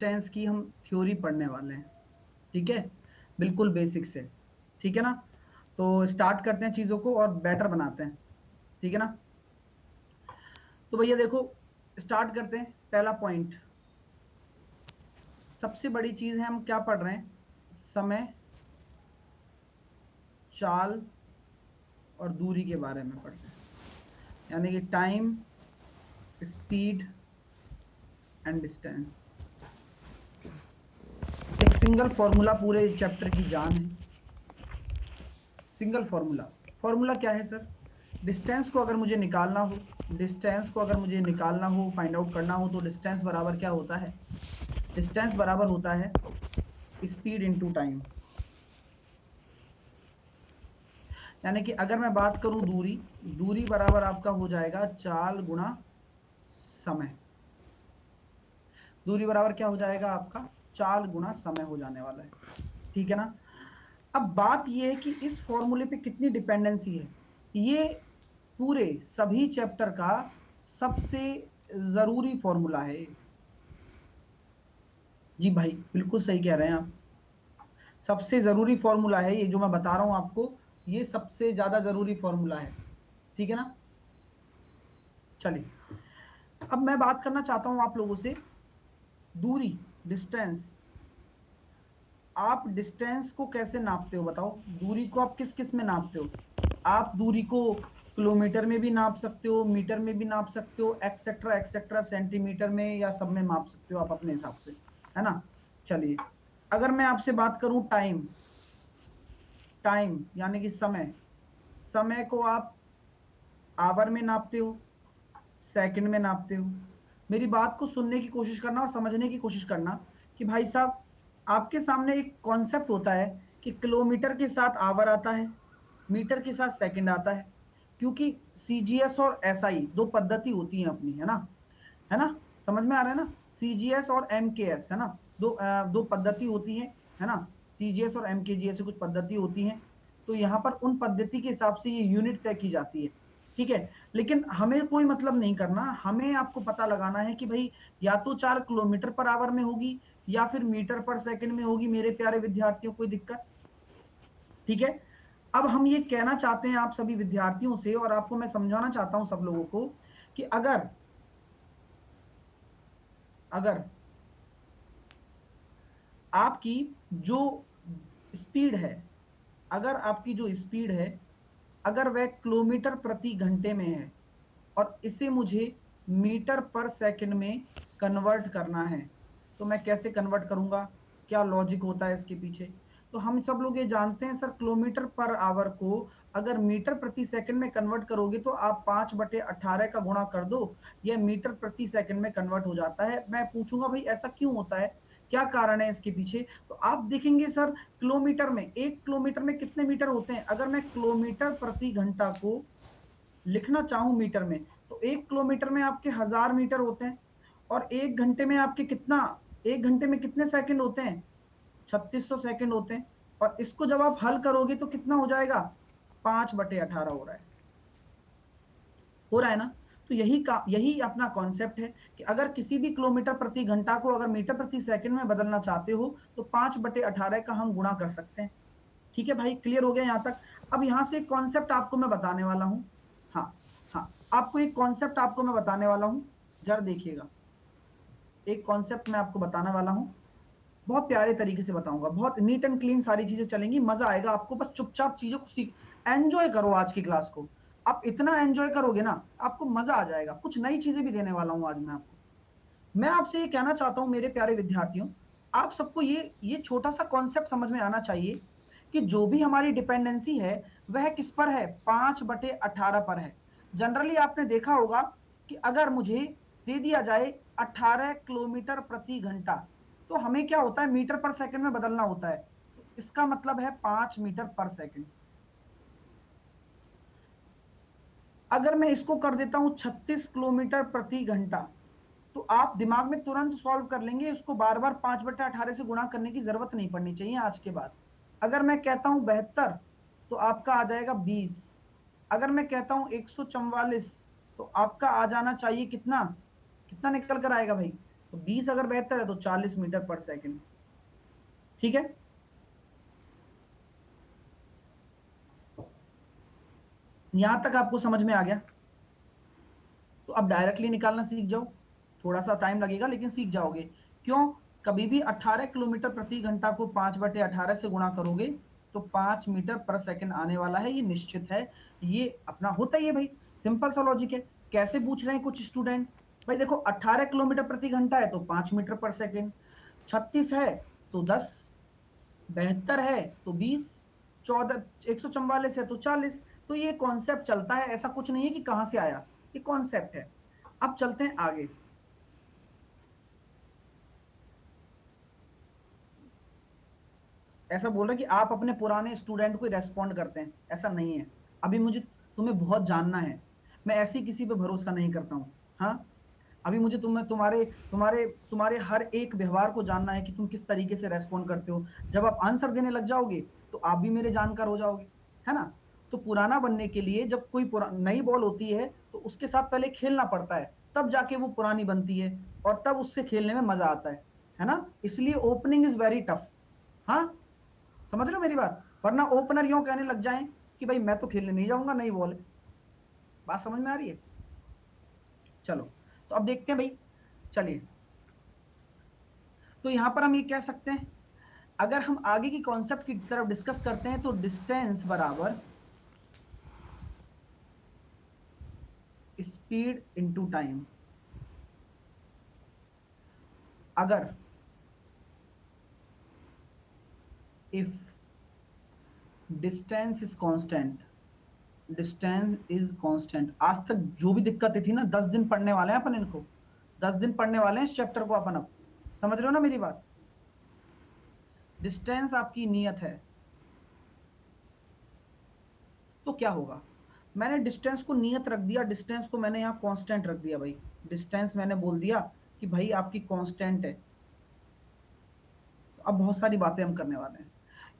Distance की हम theory पढ़ने वाले हैं, ठीक है, बिल्कुल बेसिक से, ठीक है ना। तो स्टार्ट करते हैं चीजों को और बेटर बनाते हैं, ठीक है ना। तो भैया देखो, स्टार्ट करते हैं। पहला पॉइंट, सबसे बड़ी चीज है, हम क्या पढ़ रहे हैं? समय, चाल और दूरी के बारे में पढ़ रहे हैं, यानी कि टाइम, स्पीड एंड डिस्टेंस। एक सिंगल फॉर्मूला पूरे चैप्टर की जान है। सिंगल फॉर्मूला, फॉर्मूला क्या है सर? डिस्टेंस को अगर मुझे निकालना हो, फाइंड आउट करना हो, तो डिस्टेंस बराबर क्या होता है? डिस्टेंस बराबर होता है स्पीड इनटू टाइम। यानी कि अगर मैं बात करूं दूरी, दूरी बराबर आपका हो जाएगा चाल गुणा समय। दूरी बराबर क्या हो जाएगा आपका? चाल गुणा समय हो जाने वाला है, ठीक है ना। अब बात यह है कि इस फॉर्मूले पे कितनी डिपेंडेंसी है। ये पूरे सभी चैप्टर का सबसे जरूरी फॉर्मूला है। जी भाई, बिल्कुल सही कह रहे हैं आप, सबसे जरूरी फॉर्मूला है ये जो मैं बता रहा हूं आपको। ये सबसे ज्यादा जरूरी फॉर्मूला है, ठीक है ना। चलिए, अब मैं बात करना चाहता हूं आप लोगों से दूरी, डिस्टेंस। आप डिस्टेंस को कैसे नापते हो बताओ? दूरी को आप किस किस में नापते हो? आप दूरी को किलोमीटर में भी नाप सकते हो, मीटर में भी नाप सकते हो, एक्सेट्रा एक्सेट्रा, सेंटीमीटर में या सब में माप सकते हो आप अपने हिसाब से, है ना। चलिए, अगर मैं आपसे बात करूं टाइम, टाइम यानी कि समय, समय को आप आवर में नापते हो, सेकंड में नापते हो। मेरी बात को सुनने की कोशिश करना और समझने की कोशिश करना कि भाई साहब, आपके सामने एक कॉन्सेप्ट होता है कि किलोमीटर के साथ आवर आता है, मीटर के साथ सेकंड आता है, क्योंकि सीजीएस और एसआई दो पद्धति होती है अपनी, है ना, समझ में आ रहा है ना। सीजीएस और एमकेएस, है ना, दो पद्धति होती है ना। सीजीएस और एमकेजी ऐसी कुछ पद्धति होती है। तो यहाँ पर उन पद्धति के हिसाब से ये यूनिट तय की जाती है, ठीक है। लेकिन हमें कोई मतलब नहीं करना, हमें आपको पता लगाना है कि भाई या तो 4 किलोमीटर पर आवर में होगी या फिर मीटर पर सेकंड में होगी, मेरे प्यारे विद्यार्थियों, कोई दिक्कत? ठीक है। अब हम ये कहना चाहते हैं आप सभी विद्यार्थियों से, और आपको मैं समझाना चाहता हूं सब लोगों को कि अगर अगर आपकी जो स्पीड है, अगर आपकी जो स्पीड है, अगर वह किलोमीटर प्रति घंटे में है और इसे मुझे मीटर पर सेकंड में कन्वर्ट करना है, तो मैं कैसे कन्वर्ट करूंगा? क्या लॉजिक होता है इसके पीछे? तो हम सब लोग ये जानते हैं सर, किलोमीटर पर आवर को अगर मीटर प्रति सेकंड में कन्वर्ट करोगे तो आप 5/18 का गुणा कर दो, यह मीटर प्रति सेकंड में कन्वर्ट हो जाता है। मैं पूछूंगा भाई ऐसा क्यों होता है, क्या कारण है इसके पीछे? तो आप देखेंगे सर, किलोमीटर में, 1 किलोमीटर में कितने मीटर होते हैं? अगर मैं किलोमीटर प्रति घंटा को लिखना चाहूं मीटर में, तो 1 किलोमीटर में आपके 1000 मीटर होते हैं। और 1 घंटे में आपके कितना, 1 घंटे में कितने सेकंड होते हैं? 3600 सेकंड होते हैं। और इसको जब आप हल करोगे तो कितना हो जाएगा? 5/18 हो रहा है ना। तो यही अपना कॉन्सेप्ट है कि अगर किसी भी किलोमीटर प्रति घंटा को अगर मीटर प्रति सेकंड में बदलना चाहते हो तो 5/18 का हम गुणा कर सकते हैं। ठीक है भाई, क्लियर हो गया यहां तक? अब यहां से एक कॉन्सेप्ट आपको मैं बताने वाला हूं। हाँ, हाँ, आपको एक कॉन्सेप्ट आपको मैं बताने वाला हूं, जरा देखिएगा। एक कॉन्सेप्ट मैं आपको बताने वाला हूं, बहुत प्यारे तरीके से बताऊंगा, बहुत नीट एंड क्लीन सारी चीजें चलेंगी, मजा आएगा आपको। बस चुपचाप चीजों को सीख, एंजॉय करो आज की क्लास को। आप इतना एंजॉय करोगे ना, आपको मजा आ जाएगा। कुछ नई चीजें भी देने वाला हूं आज मैं आपको। मैं आपसे ये कहना चाहता हूं मेरे प्यारे विद्यार्थियों, आप सबको ये छोटा सा कॉन्सेप्ट समझ में आना चाहिए कि जो भी हमारी डिपेंडेंसी है वह किस पर है? 5/18 पर है। जनरली आपने देखा होगा कि अगर मुझे दे दिया जाए 18 किलोमीटर प्रति घंटा, तो हमें क्या होता है? मीटर पर सेकंड में बदलना होता है। तो इसका मतलब है 5 मीटर पर सेकंड। अगर मैं इसको कर देता हूं 36 किलोमीटर प्रति घंटा, तो आप दिमाग में तुरंत सॉल्व कर लेंगे, उसको बार बार 5/18 से गुणा करने की जरूरत नहीं पड़नी चाहिए आज के बाद। अगर मैं कहता हूं 72, तो आपका आ जाएगा 20। अगर मैं कहता हूं 144, तो आपका आ जाना चाहिए कितना? कितना निकल कर आएगा भाई? तो 20 अगर बेहतर है तो 40 मीटर पर सेकंड। ठीक है, यहां तक आपको समझ में आ गया? तो अब डायरेक्टली निकालना सीख जाओ, थोड़ा सा टाइम लगेगा लेकिन सीख जाओगे। क्यों? कभी भी 18 किलोमीटर प्रति घंटा को 5/18 से गुणा करोगे तो 5 मीटर पर सेकंड आने वाला है, ये निश्चित है, ये अपना होता ही है भाई, सिंपल सा लॉजिक है। कैसे पूछ रहे हैं कुछ स्टूडेंट, भाई देखो 18 किलोमीटर प्रति घंटा है तो 5 मीटर पर सेकंड, 36 है तो 10, 72 है तो 20, 14, 144 है तो 40। तो ये कॉन्सेप्ट चलता है, ऐसा कुछ नहीं है कि कहां से आया, ये कॉन्सेप्ट है। अब चलते हैं आगे। ऐसा बोल रहे कि आप अपने पुराने स्टूडेंट को रेस्पॉन्ड करते हैं, ऐसा नहीं है। अभी मुझे तुम्हें बहुत जानना है, मैं ऐसी किसी पे भरोसा नहीं करता हूं। हाँ, अभी मुझे तुम्हारे तुम्हारे तुम्हारे हर एक व्यवहार को जानना है कि तुम किस तरीके से रेस्पॉन्ड करते हो। जब आप आंसर देने लग जाओगे तो आप भी मेरे जानकार हो जाओगे, है ना? तो पुराना बनने के लिए जब कोई नई बॉल होती है तो उसके साथ पहले खेलना पड़ता है, तब जाके वो पुरानी बनती है और तब उससे खेलने में मजा आता है ना? इसलिए ओपनिंग इज वेरी टफ। हाँ, समझ रहे हो मेरी बात? वरना ओपनर यूं कहने लग जाए कि भाई मैं तो खेलने नहीं जाऊंगा, नई बॉल है। बात समझ में आ रही है? चलो, तो अब देखते हैं भाई, चलिए। तो यहां पर हम ये कह सकते हैं, अगर हम आगे की कॉन्सेप्ट की तरफ डिस्कस करते हैं तो डिस्टेंस बराबर स्पीड इनटू टाइम। अगर if distance is constant, distance is constant. आज तक जो भी दिक्कतें थी ना, 10 दिन पढ़ने वाले हैं अपन इनको, 10 दिन पढ़ने वाले हैं इस चैप्टर को अपन। अब समझ रहे हो ना मेरी बात? डिस्टेंस आपकी नियत है तो क्या होगा, मैंने डिस्टेंस को नियत रख दिया, डिस्टेंस को मैंने यहाँ कांस्टेंट रख दिया भाई। डिस्टेंस मैंने बोल दिया कि भाई आपकी कांस्टेंट है। तो अब बहुत सारी बातें हम करने वाले हैं।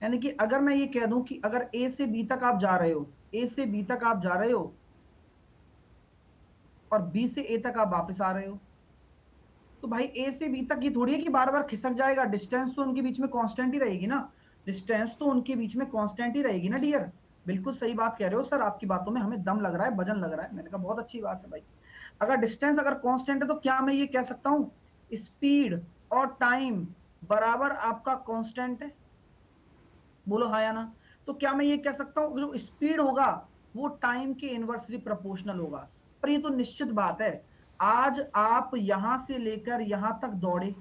यानी कि अगर मैं ये कह दूं कि अगर ए से बी तक आप जा रहे हो, ए से बी तक आप जा रहे हो और बी से ए तक आप वापस आ रहे हो, तो भाई ए से बी तक ये थोड़ी है कि बार बार खिसक जाएगा, डिस्टेंस तो उनके बीच में कांस्टेंट ही रहेगी ना। डिस्टेंस तो उनके बीच में कांस्टेंट ही रहेगी ना डियर। बिल्कुल सही बात कह रहे हो सर, आपकी बातों में हमें दम लग रहा है, वजन लग रहा है। मैंने कहा बहुत अच्छी बात है भाई। अगर डिस्टेंस अगर कांस्टेंट है तो क्या मैं ये कह सकता हूं स्पीड और टाइम बराबर आपका कांस्टेंट है? बोलो हाँ या ना। तो क्या मैं ये कह सकता हूं जो स्पीड होगा वो टाइम के इनवर्सली प्रोपोर्शनल होगा? पर ये तो निश्चित बात है, आज आप यहां से लेकर यहां तक दौड़े,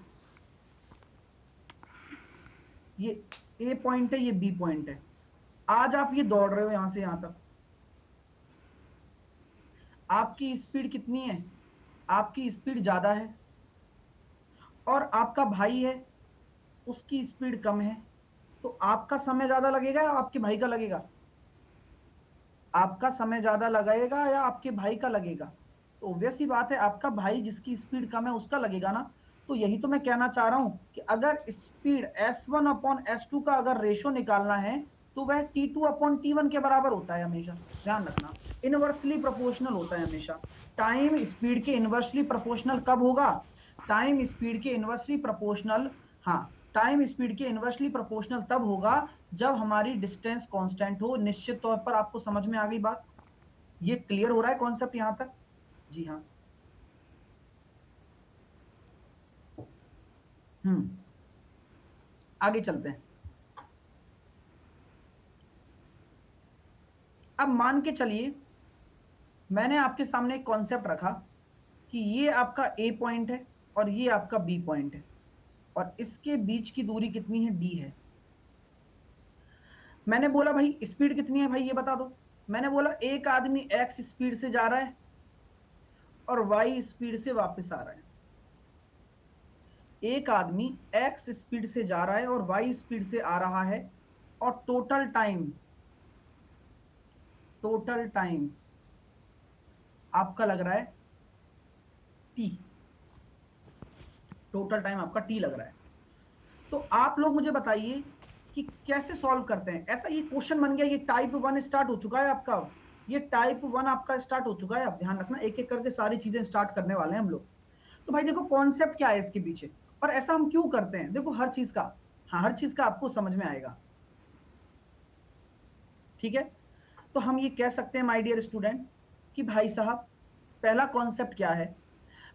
ये ए पॉइंट है, ये बी पॉइंट है, आज आप ये दौड़ रहे हो यहां से यहां तक, आपकी स्पीड कितनी है? आपकी स्पीड ज्यादा है, और आपका भाई है उसकी स्पीड कम है, तो आपका समय ज्यादा लगेगा या आपके भाई का लगेगा? आपका समय ज्यादा लगेगा या आपके भाई का लगेगा? तो ऑब्वियस ही बात है, आपका भाई जिसकी स्पीड कम है उसका लगेगा ना। तो यही तो मैं कहना चाह रहा हूं कि अगर स्पीड S1/S2 का अगर रेशो निकालना है तो वह T2/T1 के बराबर होता है हमेशा, ध्यान रखना। इनवर्सली प्रोपोर्शनल होता है हमेशा। टाइम स्पीड के इनवर्सली प्रोपोर्शनल कब होगा? टाइम स्पीड के इनवर्सली प्रोपोर्शनल, हाँ, टाइम स्पीड के इनवर्सली प्रोपोर्शनल तब होगा जब हमारी डिस्टेंस कांस्टेंट हो। निश्चित तौर पर आपको समझ में आ गई बात? ये क्लियर हो रहा है कॉन्सेप्ट यहां तक? जी हाँ। आगे चलते हैं। अब मान के चलिए मैंने आपके सामने एक कॉन्सेप्ट रखा कि ये आपका ए पॉइंट है और ये आपका बी पॉइंट है, और इसके बीच की दूरी कितनी है? डी है। मैंने बोला भाई स्पीड कितनी है भाई ये बता दो। मैंने बोला एक आदमी एक्स स्पीड से जा रहा है और वाई स्पीड से वापस आ रहा है। एक आदमी एक्स स्पीड से जा रहा है और वाई स्पीड से आ रहा है, और टोटल टाइम आपका लग रहा है टी। टोटल टाइम आपका टी लग रहा है। तो आप लोग मुझे बताइए कि कैसे सॉल्व करते हैं। ऐसा ये क्वेश्चन बन गया, ये टाइप 1 स्टार्ट हो चुका है आपका। ये टाइप 1 आपका स्टार्ट हो चुका है। अब ध्यान रखना, एक एक करके सारी चीजें स्टार्ट करने वाले हैं हम लोग। तो भाई देखो कॉन्सेप्ट क्या है इसके पीछे, और ऐसा हम क्यों करते हैं, देखो हर चीज का, हाँ हर चीज का आपको समझ में आएगा, ठीक है। तो हम ये कह सकते हैं माय डियर स्टूडेंट कि भाई साहब पहला कॉन्सेप्ट क्या है,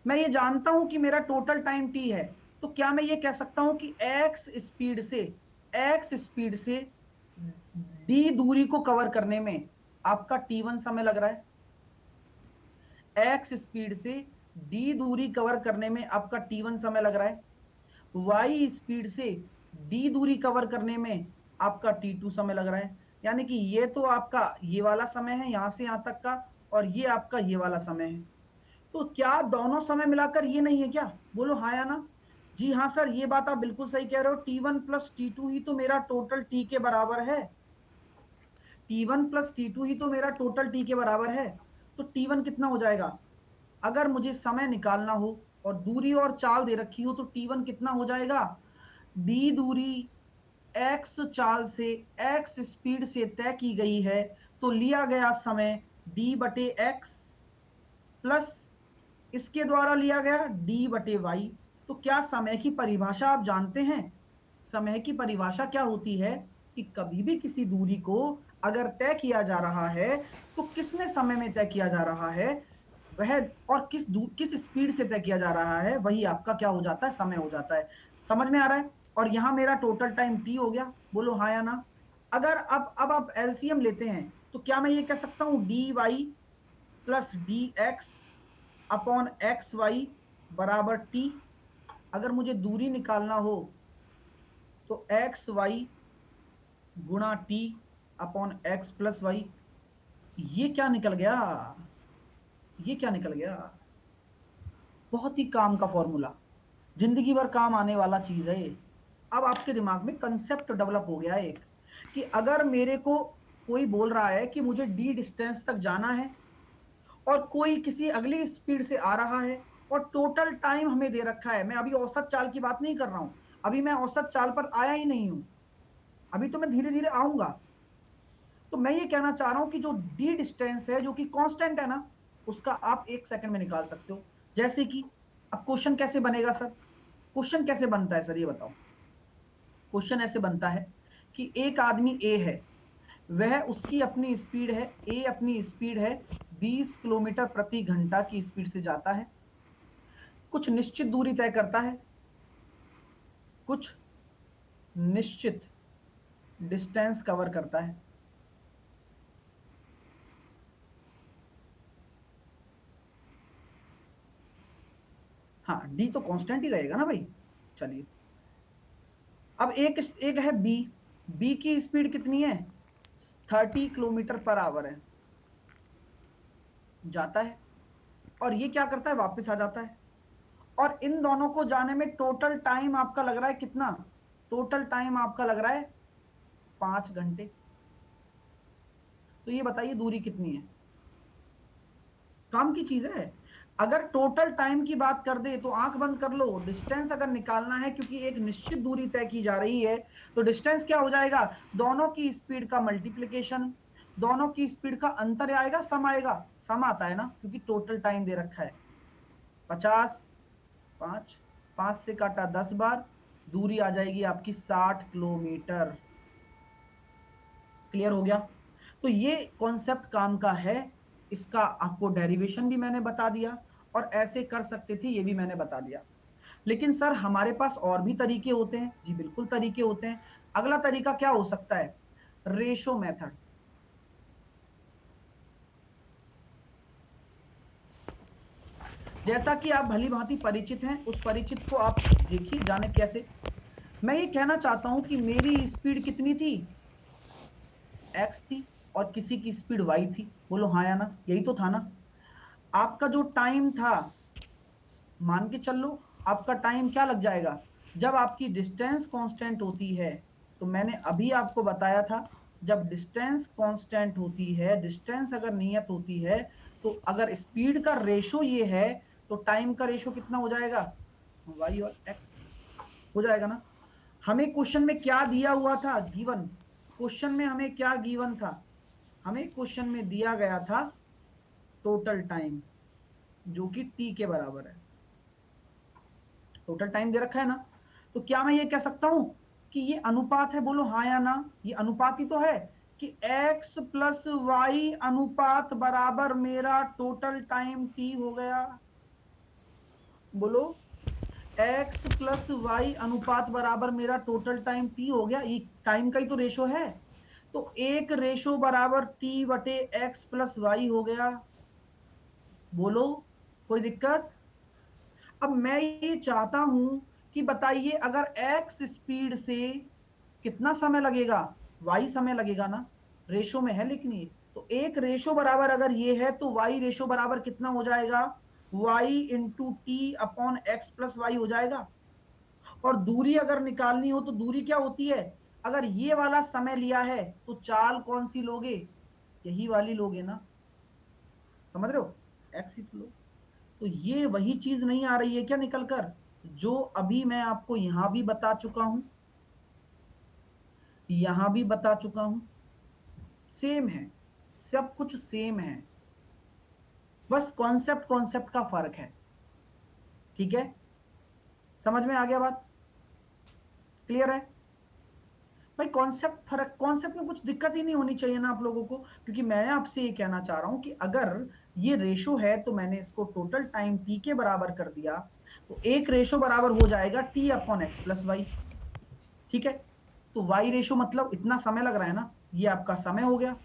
मैं ये जानता हूं कि मेरा टोटल टाइम टी है, तो क्या मैं ये कह सकता हूं कि एक्स स्पीड से डी दूरी को कवर करने में आपका टी1 समय लग रहा है, एक्स स्पीड से डी दूरी कवर करने में आपका टी1 समय लग रहा है, वाई स्पीड से डी दूरी कवर करने में आपका टी2 समय लग रहा है। यानी कि ये तो आपका ये वाला समय है यहां से यहां तक का, और ये आपका ये वाला समय है। तो क्या दोनों समय मिलाकर ये नहीं है क्या, बोलो हाँ या ना। जी हाँ सर, ये बात आप बिल्कुल सही कह रहे हो, टी1 प्लस टी2 ही तो मेरा टोटल टी के बराबर है, टी1 प्लस टी2 ही तो मेरा टोटल टी के बराबर है। तो टी1 कितना हो जाएगा, अगर मुझे समय निकालना हो और दूरी और चाल दे रखी हो, तो टी1 कितना हो जाएगा, डी दूरी एक्स चाल से एक्स स्पीड से तय की गई है, तो लिया गया समय डी बटे एक्स प्लस इसके द्वारा लिया गया डी बटे वाई। तो क्या समय की परिभाषा आप जानते हैं, समय की परिभाषा क्या होती है कि कभी भी किसी दूरी को अगर तय किया जा रहा है तो किसने समय में तय किया जा रहा है वह, और किस स्पीड से तय किया जा रहा है वही आपका क्या हो जाता है, समय हो जाता है। समझ में आ रहा है। और यहां मेरा टोटल टाइम टी हो गया, बोलो हाँ या ना। अगर अब आप एलसीएम लेते हैं तो क्या मैं ये कह सकता हूं D Y plus D X upon X Y बराबर टी। अगर मुझे दूरी निकालना हो तो एक्स वाई गुणा T upon X plus Y. ये क्या निकल गया, ये क्या निकल गया, बहुत ही काम का फॉर्मूला, जिंदगी भर काम आने वाला चीज है ये। अब आपके दिमाग में कंसेप्ट डेवलप हो गया एक, कि अगर मेरे को कोई बोल रहा है कि मुझे डी डिस्टेंस तक जाना है और कोई किसी अगली स्पीड से आ रहा है और टोटल टाइम हमें दे रखा है, मैं अभी औसत चाल की बात नहीं कर रहा हूं, अभी मैं औसत चाल पर आया ही नहीं हूं, अभी तो मैं धीरे धीरे आऊंगा। तो मैं ये कहना चाह रहा हूं कि जो डी डिस्टेंस है जो कि कांस्टेंट है ना, उसका आप 1 सेकंड में निकाल सकते हो। जैसे कि अब क्वेश्चन कैसे बनेगा सर, क्वेश्चन कैसे बनता है सर ये बताओ। क्वेश्चन ऐसे बनता है कि एक आदमी ए है, वह उसकी अपनी स्पीड है, ए अपनी स्पीड है 20 किलोमीटर प्रति घंटा की स्पीड से जाता है, कुछ निश्चित दूरी तय करता है, कुछ निश्चित डिस्टेंस कवर करता है। हाँ डी तो कांस्टेंट ही रहेगा ना भाई। चलिए अब एक है बी, बी की स्पीड कितनी है 30 किलोमीटर पर आवर है, जाता है, और ये क्या करता है वापस आ जाता है, और इन दोनों को जाने में टोटल टाइम आपका लग रहा है कितना, टोटल टाइम आपका लग रहा है 5 घंटे। तो ये बताइए दूरी कितनी है, काम की चीज है। अगर टोटल टाइम की बात कर दे तो आंख बंद कर लो, डिस्टेंस अगर निकालना है क्योंकि एक निश्चित दूरी तय की जा रही है, तो डिस्टेंस क्या हो जाएगा, दोनों की स्पीड का मल्टीप्लिकेशन, दोनों की स्पीड का अंतर आएगा, सम आएगा, सम आता है ना क्योंकि टोटल टाइम दे रखा है 50, 5, 5 से काटा 10 बार, दूरी आ जाएगी आपकी 60 किलोमीटर। क्लियर हो गया। तो ये कॉन्सेप्ट काम का है, इसका आपको डेरिवेशन भी मैंने बता दिया, और ऐसे कर सकते थे ये भी मैंने बता दिया। लेकिन सर हमारे पास और भी तरीके होते हैं, जी बिल्कुल तरीके होते हैं। अगला तरीका क्या हो सकता है, रेशो मेथड। जैसा कि आप भली भांति परिचित हैं, उस परिचित को आप देखिए जाने कैसे। मैं ये कहना चाहता हूं कि मेरी स्पीड कितनी थी, एक्स थी, और किसी की स्पीड वाई थी, बोलो हाँ या ना, यही तो था ना। आपका जो टाइम था, मान के चल लो आपका टाइम क्या लग जाएगा, जब आपकी डिस्टेंस कांस्टेंट होती है, तो मैंने अभी आपको बताया था जब डिस्टेंस कांस्टेंट होती है, डिस्टेंस अगर नियत होती है, तो अगर स्पीड का रेशो ये है तो टाइम का रेशो कितना हो जाएगा, वाई और एक्स हो जाएगा ना। हमें क्वेश्चन में क्या दिया हुआ था, गिवन, क्वेश्चन में हमें क्या गिवन था, हमें क्वेश्चन में दिया गया था टोटल टाइम जो कि टी के बराबर है। टोटल टाइम दे रखा है ना। तो क्या मैं ये कह सकता हूं कि ये अनुपात है? बोलो हाँ या ना, ये अनुपात ही तो है कि x प्लस वाई अनुपात बराबर मेरा टोटल टाइम t हो गया। बोलो x प्लस वाई अनुपात बराबर मेरा टोटल टाइम t हो गया। ये टाइम का ही तो रेशो है, तो एक रेशो बराबर t बटे x प्लस वाई हो गया। बोलो कोई दिक्कत? अब मैं ये चाहता हूं कि बताइए अगर x स्पीड से कितना समय लगेगा, y समय लगेगा ना, रेशो में है लेकिन ये तो एक रेशो बराबर अगर ये है तो y रेशो बराबर कितना हो जाएगा, y into T upon X plus Y हो जाएगा। और दूरी अगर निकालनी हो तो दूरी क्या होती है, अगर ये वाला समय लिया है तो चाल कौन सी लोगे, यही वाली लोगे ना, समझ रहे हो, एक्स ही तो लो। तो ये वही चीज नहीं आ रही है क्या निकल कर, जो अभी मैं आपको यहां भी बता चुका हूं, यहां भी बता चुका हूं, सेम है, सब कुछ सेम है, बस कॉन्सेप्ट कॉन्सेप्ट का फर्क है। ठीक है, समझ में आ गया बात, क्लियर है भाई? कॉन्सेप्ट फर्क, कॉन्सेप्ट में कुछ दिक्कत ही नहीं होनी चाहिए ना आप लोगों को, क्योंकि मैं आपसे ये कहना चाह रहा हूं कि अगर ये रेशो है तो मैंने इसको टोटल टाइम टी के बराबर कर दिया, तो एक रेशो बराबर हो जाएगा T upon X plus Y. ठीक है, तो वाई रेशो मतलब इतना समय लग रहा है ना, ये आपका समय हो गया,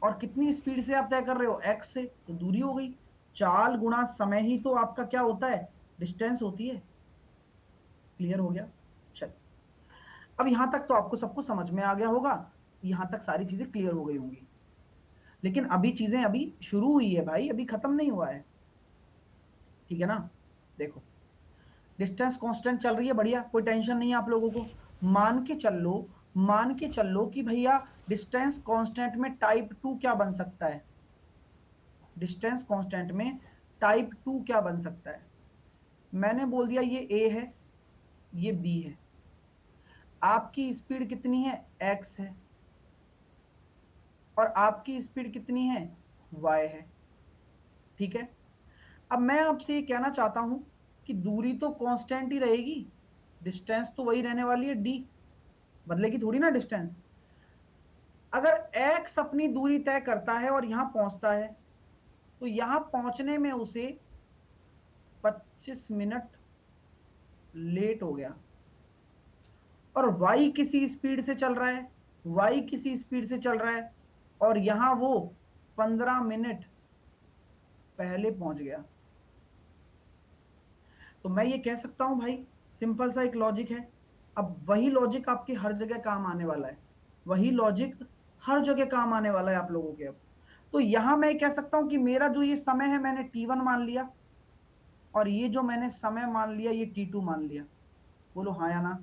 और कितनी स्पीड से आप तय कर रहे हो, एक्स से, तो दूरी हो गई। चाल गुणा समय ही तो आपका क्या होता है, डिस्टेंस होती है। क्लियर हो गया? चल, अब यहां तक तो आपको सब कुछ समझ में आ गया होगा, यहां तक सारी चीजें क्लियर हो गई होंगी। लेकिन अभी चीजें अभी शुरू हुई है भाई, अभी खत्म नहीं हुआ है। ठीक है ना, देखो डिस्टेंस कांस्टेंट चल रही है, बढ़िया, कोई टेंशन नहीं है आप लोगों को। मान के चल लो, मान के चल लो कि भैया डिस्टेंस कांस्टेंट में टाइप 2 क्या बन सकता है, डिस्टेंस कांस्टेंट में टाइप 2 क्या बन सकता है। मैंने बोल दिया ये ए है, ये बी है, आपकी स्पीड कितनी है, एक्स है, और आपकी स्पीड कितनी है, y है। ठीक है, अब मैं आपसे ये कहना चाहता हूं कि दूरी तो कांस्टेंट ही रहेगी, डिस्टेंस तो वही रहने वाली है d, बदलेगी थोड़ी ना डिस्टेंस। अगर x अपनी दूरी तय करता है और यहां पहुंचता है, तो यहां पहुंचने में उसे 25 मिनट लेट हो गया, और y किसी स्पीड से चल रहा है, y किसी स्पीड से चल रहा है, और यहां वो 15 मिनट पहले पहुंच गया। तो मैं ये कह सकता हूं भाई, सिंपल सा एक लॉजिक है। अब वही लॉजिक आपके हर जगह काम आने वाला है, वही लॉजिक हर जगह काम आने वाला है आप लोगों के। अब तो यहां मैं कह सकता हूं कि मेरा जो ये समय है मैंने t1 मान लिया, और ये जो मैंने समय मान लिया ये t2 मान लिया। बोलो हाँ या ना,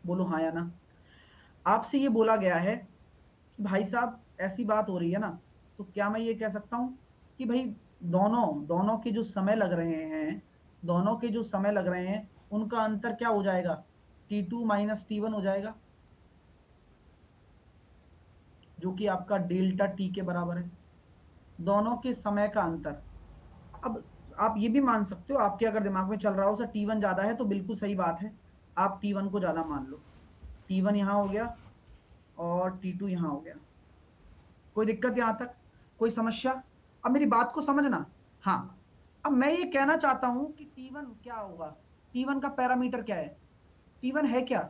बोलो हाँ या ना। आपसे ये बोला गया है कि भाई साहब ऐसी बात हो रही है ना, तो क्या मैं ये कह सकता हूं कि भाई दोनों दोनों के जो समय लग रहे हैं, दोनों के जो समय लग रहे हैं उनका अंतर क्या हो जाएगा, t2 माइनस t1 हो जाएगा, जो कि आपका डेल्टा टी के बराबर है, दोनों के समय का अंतर। अब आप ये भी मान सकते हो, आपके अगर दिमाग में चल रहा हो सर t1 ज्यादा है, तो बिल्कुल सही बात है, आप t1 को ज्यादा मान लो, t1 यहां हो गया और t2 यहां हो गया। कोई दिक्कत यहां तक, कोई समस्या? अब मेरी बात को समझना। हाँ, अब मैं ये कहना चाहता हूं कि T1 क्या होगा, T1 का पैरामीटर क्या है, T1 है क्या,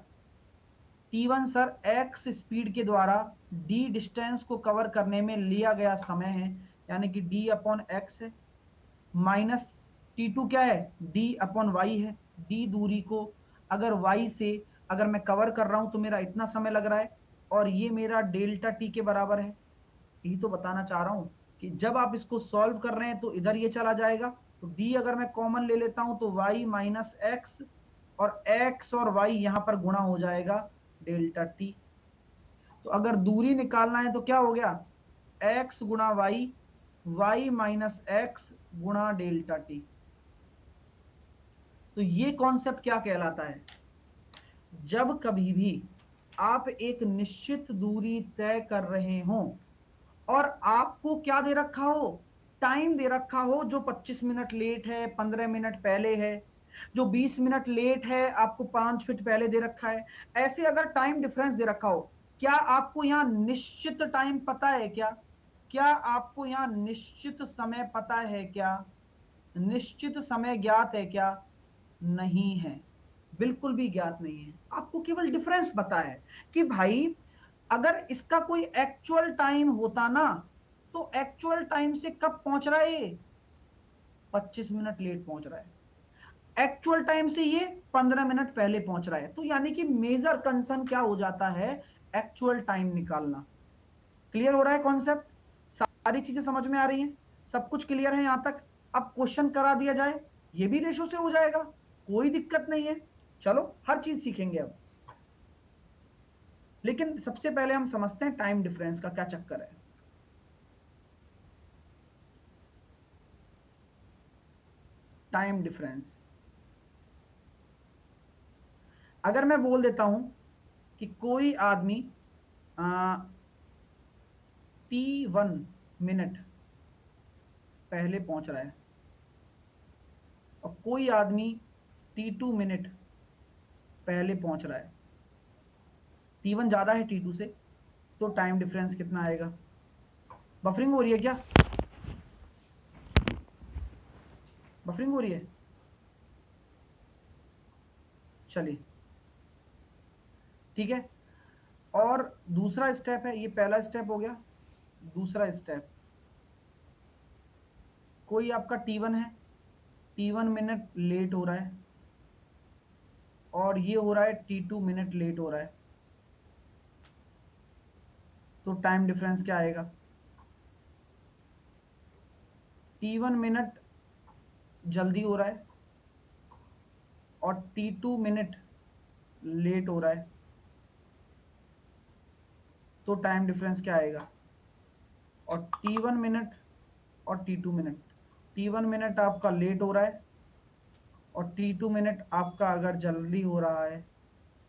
T1 सर x स्पीड के द्वारा d डिस्टेंस को कवर करने में लिया गया समय है, यानी कि d अपॉन x है, माइनस T2 क्या है, d अपॉन y है, d दूरी को अगर y से अगर मैं कवर कर रहा हूं तो मेरा इतना समय लग रहा है, और ये मेरा डेल्टा t के बराबर है। यही तो बताना चाह रहा हूं कि जब आप इसको सॉल्व कर रहे हैं तो इधर ये चला जाएगा, तो d अगर मैं कॉमन ले लेता हूं तो y माइनस एक्स, और x और y यहां पर गुणा हो जाएगा डेल्टा t। तो अगर दूरी निकालना है तो क्या हो गया, x गुणा y, y माइनस एक्स गुणा डेल्टा t। तो ये कॉन्सेप्ट क्या कहलाता है, जब कभी भी आप एक निश्चित दूरी तय कर रहे हो और आपको क्या दे रखा हो, टाइम दे रखा हो जो 25 मिनट लेट है, 15 मिनट पहले है, जो 20 मिनट लेट है आपको 5 फीट पहले दे रखा है। ऐसे अगर टाइम डिफरेंस दे रखा हो, क्या आपको यहाँ निश्चित टाइम पता है क्या? क्या आपको यहाँ निश्चित समय पता है क्या? निश्चित समय ज्ञात है क्या? नहीं है, बिल्कुल भी ज्ञात नहीं है। आपको केवल डिफरेंस पता है कि भाई अगर इसका कोई एक्चुअल टाइम होता ना, तो एक्चुअल टाइम से कब पहुंच रहा है ये? 25 मिनट लेट पहुंच रहा है। एक्चुअल टाइम से ये 15 मिनट पहले पहुंच रहा है। तो यानी कि मेजर कंसर्न क्या हो जाता है? एक्चुअल टाइम निकालना। क्लियर हो रहा है कॉन्सेप्ट? सारी चीजें समझ में आ रही हैं? सब कुछ क्लियर है यहां तक? अब क्वेश्चन करा दिया जाए, ये भी रेशो से हो जाएगा, कोई दिक्कत नहीं है। चलो हर चीज सीखेंगे अब, लेकिन सबसे पहले हम समझते हैं टाइम डिफरेंस का क्या चक्कर है। टाइम डिफरेंस, अगर मैं बोल देता हूं कि कोई आदमी T1 मिनट पहले पहुंच रहा है और कोई आदमी T2 मिनट पहले पहुंच रहा है, T1 ज्यादा है T2 से, तो टाइम डिफरेंस कितना आएगा? बफरिंग हो रही है क्या? बफरिंग हो रही है? चलिए ठीक है। और दूसरा स्टेप है, ये पहला स्टेप हो गया। दूसरा स्टेप, कोई आपका T1 है, T1 मिनट लेट हो रहा है और ये हो रहा है T2 मिनट लेट हो रहा है, तो टाइम डिफरेंस क्या आएगा? T1 मिनट जल्दी हो रहा है और T2 मिनट लेट हो रहा है, तो टाइम डिफरेंस क्या आएगा? और T1 मिनट और T2 मिनट, T1 मिनट आपका लेट हो रहा है और T2 मिनट आपका अगर जल्दी हो रहा है,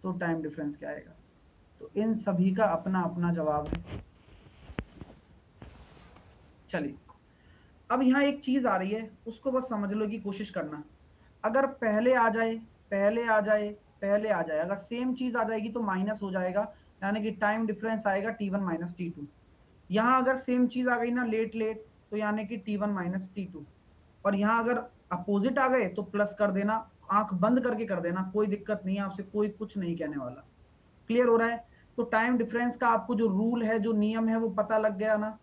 तो टाइम डिफरेंस क्या आएगा? तो इन सभी का अपना अपना जवाब है। चलिए अब यहां एक चीज आ रही है, उसको बस समझ लो की कोशिश करना। अगर पहले आ जाए, पहले आ जाए, पहले आ जाए, अगर सेम चीज आ जाएगी तो माइनस हो जाएगा, यानी कि टाइम डिफरेंस आएगा T1 माइनस T2। यहां अगर सेम चीज आ गई ना, लेट लेट, तो यानी कि T1 माइनस T2। और यहां अगर अपोजिट आ गए तो प्लस कर देना, आंख बंद करके कर देना, कोई दिक्कत नहीं है, आपसे कोई कुछ नहीं कहने वाला। क्लियर हो रहा है? तो टाइम डिफरेंस का आपको जो रूल है, जो नियम है, वो पता लग गया ना?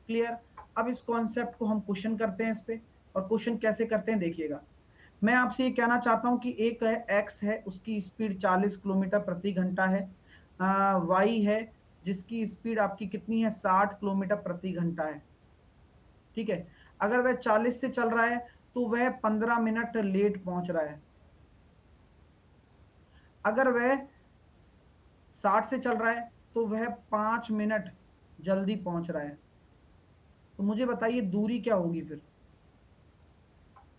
क्लियर? अब इस कॉन्सेप्ट को हम क्वेश्चन करते हैं इस पे, और क्वेश्चन कैसे करते हैं देखिएगा। मैं आपसे ये कहना चाहता हूं कि एक है एक्स है, उसकी स्पीड 40 किलोमीटर प्रति घंटा है। वाई है जिसकी स्पीड आपकी कितनी है? 60 किलोमीटर प्रति घंटा है। ठीक है, अगर वह 40 से चल रहा है तो वह 15 मिनट लेट पहुंच रहा है। अगर वह 60 से चल रहा है तो वह 5 मिनट जल्दी पहुंच रहा है। तो मुझे बताइए दूरी क्या होगी फिर?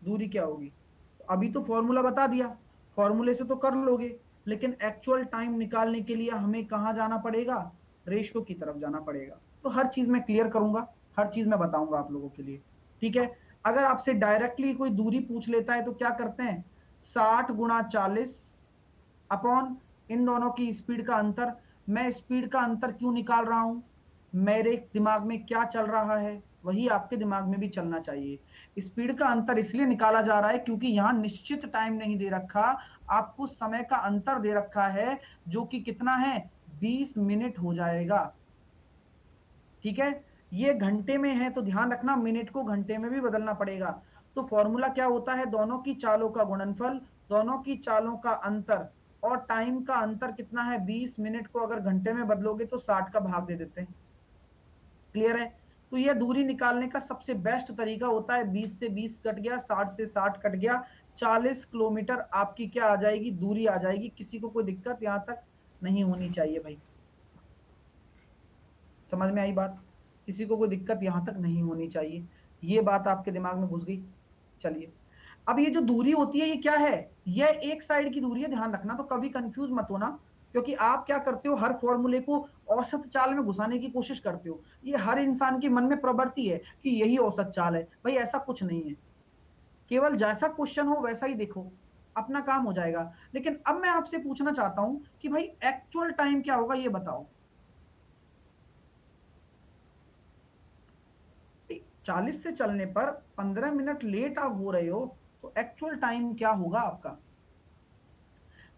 दूरी क्या होगी? तो अभी तो फॉर्मूला बता दिया, फॉर्मूले से तो कर लोगे, लेकिन एक्चुअल टाइम निकालने के लिए हमें कहां जाना पड़ेगा? रेशियो की तरफ जाना पड़ेगा। तो हर चीज मैं क्लियर करूंगा, हर चीज मैं बताऊंगा आप लोगों के लिए। ठीक है, अगर आपसे डायरेक्टली कोई दूरी पूछ लेता है तो क्या करते हैं? 60 गुणा 40 अपॉन इन दोनों की स्पीड का अंतर। मैं स्पीड का अंतर क्यों निकाल रहा हूं? मेरे दिमाग में क्या चल रहा है वही आपके दिमाग में भी चलना चाहिए। स्पीड का अंतर इसलिए निकाला जा रहा है क्योंकि यहां निश्चित टाइम नहीं दे रखा, आपको समय का अंतर दे रखा है, जो कि कितना है? 20 मिनट हो जाएगा। ठीक है, ये घंटे में है तो ध्यान रखना मिनट को घंटे में भी बदलना पड़ेगा। तो फॉर्मूला क्या होता है? दोनों की चालों का गुणनफल, दोनों की चालों का अंतर, और टाइम का अंतर कितना है? 20 मिनट को अगर घंटे में बदलोगे तो 60 का भाग दे देते हैं। क्लियर है? तो यह दूरी निकालने का सबसे बेस्ट तरीका होता है, 20 से 20 कट गया, 60 से 60 कट गया, 40 किलोमीटर आपकी क्या आ जाएगी? दूरी आ जाएगी। किसी को कोई दिक्कत यहां तक नहीं होनी चाहिए भाई, समझ में आई बात? किसी को कोई दिक्कत यहां तक नहीं होनी चाहिए, ये बात आपके दिमाग में घुस गई। चलिए, अब ये जो दूरी होती है ये क्या है? यह एक साइड की दूरी है, ध्यान रखना, तो कभी कंफ्यूज मत होना, क्योंकि आप क्या करते हो? हर फॉर्मूले को औसत चाल में घुसाने की कोशिश करते हो। ये हर इंसान के मन में प्रवृत्ति है कि यही औसत चाल है। भाई ऐसा कुछ नहीं है, केवल जैसा क्वेश्चन हो वैसा ही देखो। अपना काम हो जाएगा। लेकिन अब मैं आपसे पूछना चाहता हूं कि भाई एक्चुअल टाइम क्या होगा, ये बताओ। 40 से चलने पर 15 मिनट लेट आप हो रहे हो, तो एक्चुअल टाइम क्या होगा आपका?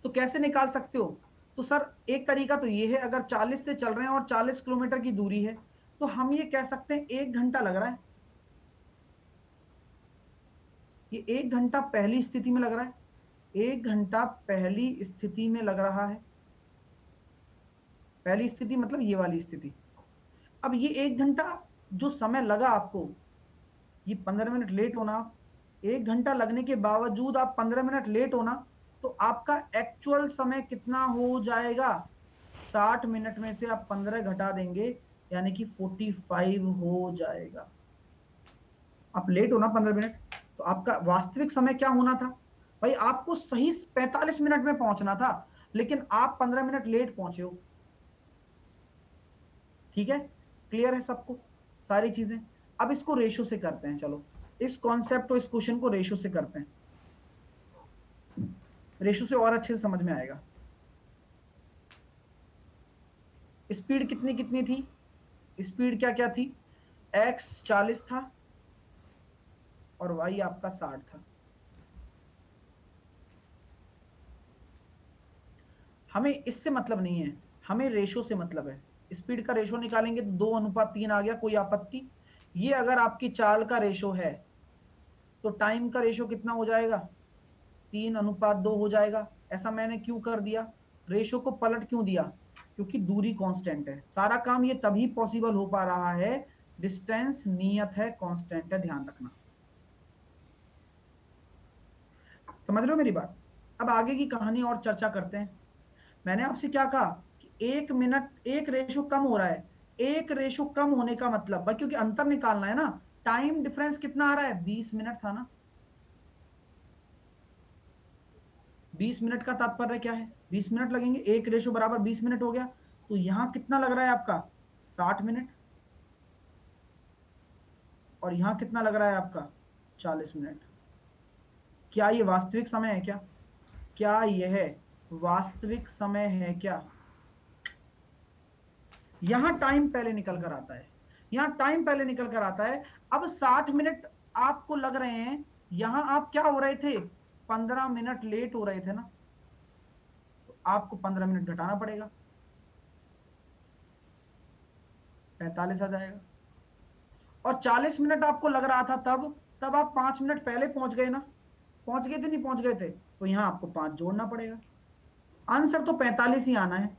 तो कैसे निकाल सकते हो? तो सर एक तरीका तो ये है, अगर 40 से चल रहे हैं और 40 किलोमीटर की दूरी है, तो हम ये कह सकते हैं 1 घंटा लग रहा है। ये 1 घंटा पहली स्थिति में लग रहा है, 1 घंटा पहली स्थिति में लग रहा है। पहली स्थिति मतलब ये वाली स्थिति। अब ये 1 घंटा जो समय लगा आपको, ये 15 मिनट लेट होना, 1 घंटा लगने के बावजूद आप 15 मिनट लेट होना, तो आपका एक्चुअल समय कितना हो जाएगा? 60 मिनट में से आप 15 घटा देंगे, यानी कि 45 हो जाएगा। आप लेट हो ना 15 मिनट, तो आपका वास्तविक समय क्या होना था? भाई आपको सही 45 मिनट में पहुंचना था, लेकिन आप 15 मिनट लेट पहुंचे हो। ठीक है, क्लियर है सबको सारी चीजें? अब इसको रेशो से करते हैं, चलो इस कॉन्सेप्ट को, इस क्वेश्चन को रेशो से करते हैं। रेशो से और अच्छे से समझ में आएगा। स्पीड कितनी कितनी थी? स्पीड क्या क्या थी? x 40 था और y आपका 60 था। हमें इससे मतलब नहीं है, हमें रेशो से मतलब है। स्पीड का रेशो निकालेंगे तो 2:3 आ गया, कोई आपत्ति? ये अगर आपकी चाल का रेशो है, तो टाइम का रेशो कितना हो जाएगा? 3:2 हो जाएगा। ऐसा मैंने क्यों कर दिया, रेशो को पलट क्यों दिया? क्योंकि दूरी कांस्टेंट है। सारा काम ये तभी पॉसिबल हो पा रहा है, डिस्टेंस नियत है, कांस्टेंट है, ध्यान रखना। समझ रहे हो मेरी बात? अब आगे की कहानी और चर्चा करते हैं। मैंने आपसे क्या कहा कि 1 मिनट, एक रेशो कम हो रहा है। एक रेशो कम होने का मतलब भाई, क्योंकि अंतर निकालना है ना, टाइम डिफरेंस कितना आ रहा है? 20 मिनट था ना। 20 मिनट का तात्पर्य क्या है? 20 मिनट लगेंगे, एक रेशो बराबर 20 मिनट हो गया। तो यहां कितना लग रहा है आपका? 60 मिनट। और यहां कितना लग रहा है आपका? 40 मिनट। क्या ये वास्तविक समय है? क्या यह वास्तविक समय है क्या? यहां टाइम पहले निकल कर आता है, यहां टाइम पहले निकल कर आता है। अब 60 मिनट आपको लग रहे हैं, यहां आप क्या हो रहे थे? 15 मिनट लेट हो रहे थे ना, तो आपको 15 मिनट घटाना पड़ेगा, 45 आ जाएगा। और 40 मिनट आपको लग रहा था तब, तब आप 5 मिनट पहले पहुंच गए ना, पहुंच गए थे नहीं पहुंच गए थे, तो यहां आपको 5 जोड़ना पड़ेगा। आंसर तो 45 ही आना है।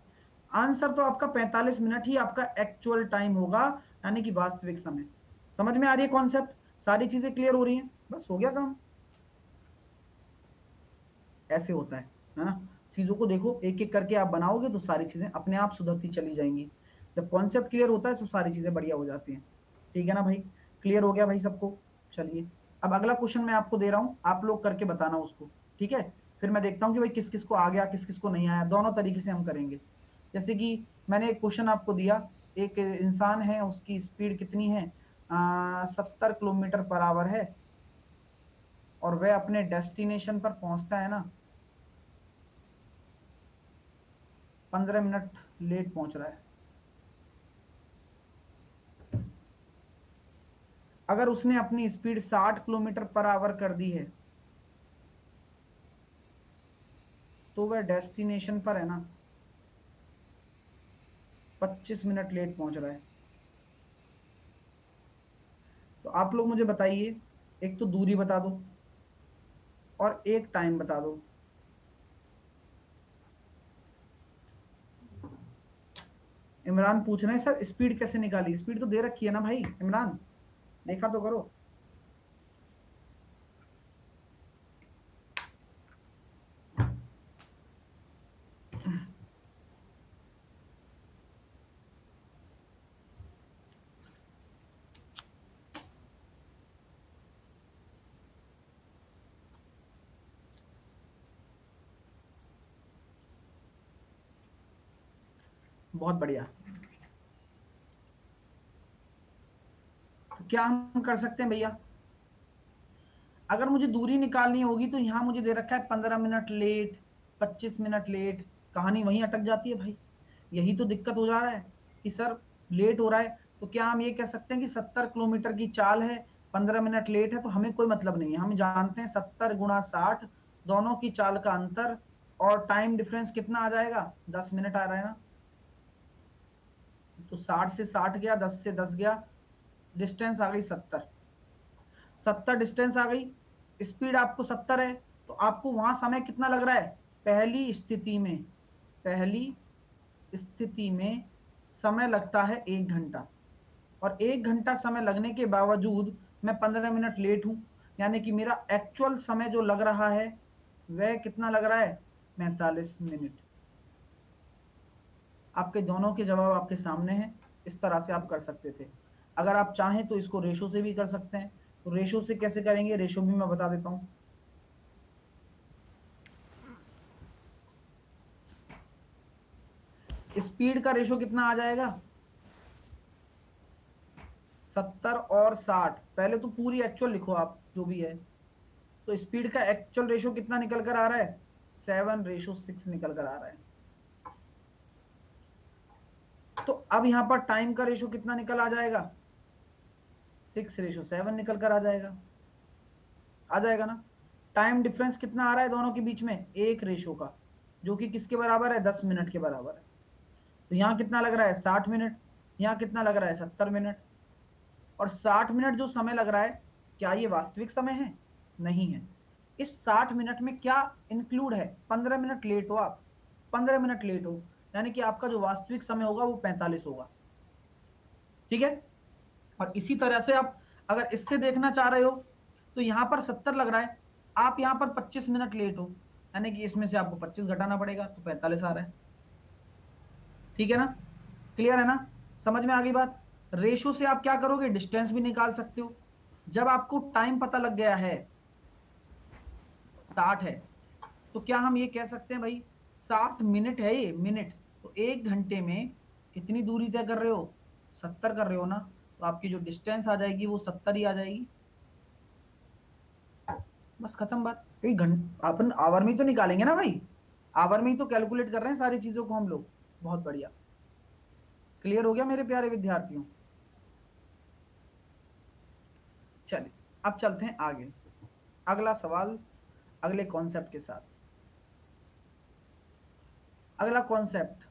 आंसर तो आपका 45 मिनट ही आपका एक्चुअल टाइम होगा, यानी कि वास्तविक समय। समझ में आ रही है कॉन्सेप्ट? सारी चीजें क्लियर हो रही हैं? बस हो गया काम। ऐसे होता है ना? चीजों को देखो, एक एक करके आप बनाओगे तो सारी चीजें अपने आप सुधरती चली जाएंगी। जब कॉन्सेप्ट क्लियर होता है तो सारी चीजें बढ़िया हो जाती हैं। ठीक है ना भाई? क्लियर हो गया भाई सबको? चलिए, अब अगला क्वेश्चन मैं आपको दे रहा हूं, आप लोग करके बताना उसको। ठीक है, फिर मैं देखता हूं कि भाई किस किस को आ गया, किस किस को नहीं आया। दोनों तरीके से हम करेंगे। जैसे कि मैंने एक क्वेश्चन आपको दिया, एक इंसान है, उसकी स्पीड कितनी है? 70 किलोमीटर पर आवर है, और वह अपने डेस्टिनेशन पर पहुंचता है ना, 15 मिनट लेट पहुंच रहा है। अगर उसने अपनी स्पीड 60 किलोमीटर पर आवर कर दी है, तो वह डेस्टिनेशन पर है ना 25 मिनट लेट पहुंच रहा है। तो आप लोग मुझे बताइए, एक तो दूरी बता दो और एक टाइम बता दो। इमरान पूछ रहे हैं सर स्पीड कैसे निकाली? स्पीड तो दे रखी है ना भाई इमरान, देखा तो करो। बहुत बढ़िया। तो क्या हम कर सकते हैं भैया? अगर मुझे दूरी निकालनी होगी तो यहाँ मुझे दे रखा है 15 मिनट लेट, 25 मिनट लेट, कहानी वहीं अटक जाती है भाई। यही तो दिक्कत हो जा रहा है कि सर लेट हो रहा है। तो क्या हम ये कह सकते हैं कि 70 किलोमीटर की चाल है, 15 मिनट लेट है, तो हमें कोई मतलब नहीं है। हम जानते हैं 70 गुणा 60, दोनों की चाल का अंतर, और टाइम डिफरेंस कितना आ जाएगा, 10 मिनट आ रहा है ना। तो 60 से 60 गया, 10 से 10 गया, डिस्टेंस आ गई 70। 70 डिस्टेंस आ गई, स्पीड आपको 70 है, तो आपको वहां समय कितना लग रहा है। पहली स्थिति में, पहली स्थिति में समय लगता है 1 घंटा, और 1 घंटा समय लगने के बावजूद मैं 15 मिनट लेट हूं, यानी कि मेरा एक्चुअल समय जो लग रहा है वह कितना लग रहा है, 45 मिनट। आपके दोनों के जवाब आपके सामने हैं, इस तरह से आप कर सकते थे। अगर आप चाहें तो इसको रेशो से भी कर सकते हैं। तो रेशो से कैसे करेंगे, रेशो भी मैं बता देता हूं। स्पीड का रेशो कितना आ जाएगा, 70 और 60। पहले तो पूरी एक्चुअल लिखो आप जो भी है। तो स्पीड का एक्चुअल रेशो कितना निकल कर आ रहा है, 7:6 निकल कर आ रहा है। तो अब यहां पर टाइम का रेशो कितना निकल आ जाएगा, 6:7 निकल कर आ जाएगा। आ जाएगा ना। टाइम डिफरेंस कितना आ रहा है दोनों के बीच में, 1 रेशो का, जो कि किसके बराबर है, 10 मिनट के बराबर है। तो यहां कितना लग रहा है, 60 मिनट, यहां कितना लग रहा है, 70 मिनट। और 60 मिनट जो समय लग रहा है, क्या ये वास्तविक समय है, नहीं है। इस 60 मिनट में क्या इंक्लूड है, 15 मिनट लेट हो आप, 15 मिनट लेट हो, यानी कि आपका जो वास्तविक समय होगा वो 45 होगा। ठीक है। और इसी तरह से आप अगर इससे देखना चाह रहे हो, तो यहां पर 70 लग रहा है, आप यहां पर 25 मिनट लेट हो, यानी कि इसमें से आपको 25 घटाना पड़ेगा, तो 45 आ रहा है। ठीक है ना, क्लियर है ना, समझ में आ गई बात। रेशो से आप क्या करोगे, डिस्टेंस भी निकाल सकते हो। जब आपको टाइम पता लग गया है 60 है, तो क्या हम ये कह सकते हैं भाई 60 मिनट है, ये मिनट, तो 1 घंटे में कितनी दूरी तय कर रहे हो, 70 कर रहे हो ना, तो आपकी जो डिस्टेंस आ जाएगी वो 70 ही आ जाएगी। बस खत्म बात। अपन आवर में ही तो निकालेंगे ना भाई, आवर में ही तो कैलकुलेट कर रहे हैं सारी चीजों को हम लोग। बहुत बढ़िया, क्लियर हो गया मेरे प्यारे विद्यार्थियों। चलिए अब चलते हैं आगे, अगला सवाल अगले कॉन्सेप्ट के साथ। अगला कॉन्सेप्ट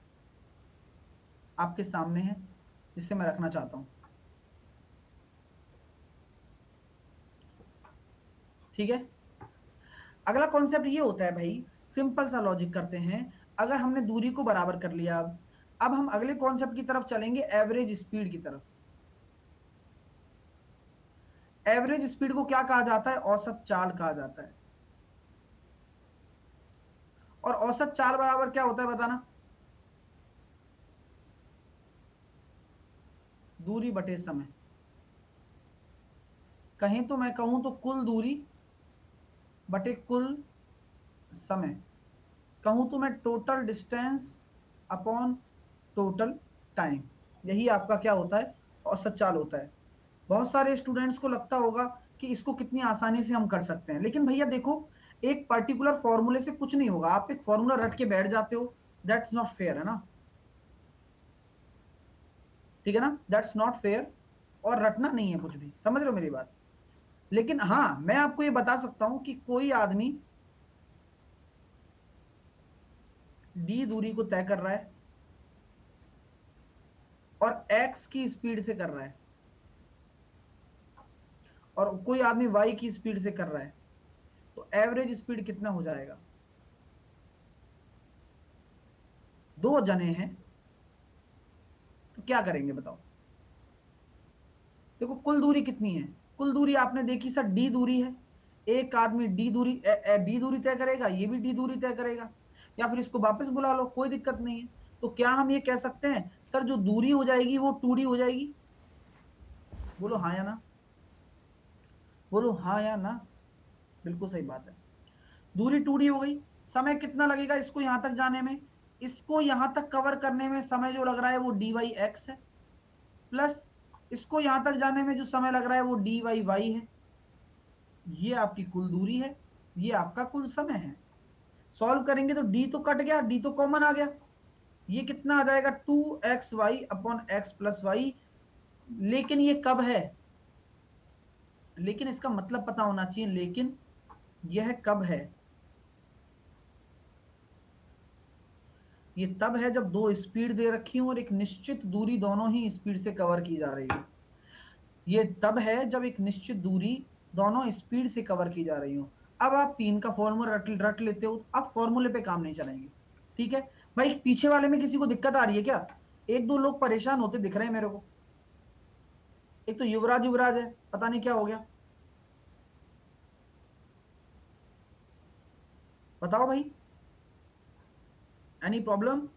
आपके सामने है, जिसे मैं रखना चाहता हूं। ठीक है। अगला कॉन्सेप्ट ये होता है भाई, सिंपल सा लॉजिक करते हैं। अगर हमने दूरी को बराबर कर लिया, अब हम अगले कॉन्सेप्ट की तरफ चलेंगे, एवरेज स्पीड की तरफ। एवरेज स्पीड को क्या कहा जाता है, औसत चाल कहा जाता है। और औसत चाल बराबर क्या होता है बताना, दूरी बटे समय। कहीं तो मैं कहूं तो कुल दूरी बटे कुल समय, कहूं तो मैं total distance upon total time. यही आपका क्या होता है, औसत चाल होता है। बहुत सारे स्टूडेंट्स को लगता होगा कि इसको कितनी आसानी से हम कर सकते हैं, लेकिन भैया देखो, एक पर्टिकुलर फॉर्मूले से कुछ नहीं होगा। आप एक फॉर्मूला रट के बैठ जाते हो, दैट्स नॉट फेयर, है ना। ठीक है ना, दैट्स नॉट फेयर। और रटना नहीं है कुछ भी, समझ रहे हो मेरी बात। लेकिन हाँ, मैं आपको ये बता सकता हूं कि कोई आदमी डी दूरी को तय कर रहा है और एक्स की स्पीड से कर रहा है, और कोई आदमी वाई की स्पीड से कर रहा है, तो एवरेज स्पीड कितना हो जाएगा। दो जने हैं, तो क्या करेंगे बताओ। देखो कुल दूरी कितनी है, कुल दूरी आपने देखी सर, डी दूरी है। एक आदमी डी दूरी डी दूरी तय करेगा, ये भी डी दूरी तय करेगा, या फिर इसको वापस बुला लो, कोई दिक्कत नहीं है। तो क्या हम ये कह सकते हैं सर जो दूरी हो जाएगी वो 2D हो जाएगी। बोलो हाँ या ना, बोलो हाँ या ना। बिल्कुल सही बात है, दूरी 2D हो गई। समय कितना लगेगा इसको यहां तक जाने में, इसको यहां तक कवर करने में समय जो लग रहा है वो डी वाई एक्स है, प्लस इसको यहां तक जाने में जो समय लग रहा है वो डी वाई वाई है। ये आपकी कुल दूरी है, ये आपका कुल समय है। सॉल्व करेंगे तो डी तो कट गया, डी तो कॉमन आ गया, ये कितना आ जाएगा 2xy upon x plus Y. लेकिन ये कब है, लेकिन इसका मतलब पता होना चाहिए, लेकिन यह कब है, ये तब है जब दो स्पीड दे रखी हो और एक निश्चित दूरी दोनों ही स्पीड से कवर की जा रही है। ये तब है जब एक निश्चित दूरी दोनों स्पीड से कवर की जा रही हो। अब आप 3 का फॉर्मूला रट लेते हो, अब फॉर्मूले पे काम नहीं चलेंगे, ठीक है भाई। पीछे वाले में किसी को दिक्कत आ रही है क्या? एक दो लोग परेशान होते दिख रहे हैं मेरे को। एक तो युवराज युवराज है, पता नहीं क्या हो गया, बताओ भाई, एनी प्रॉब्लम?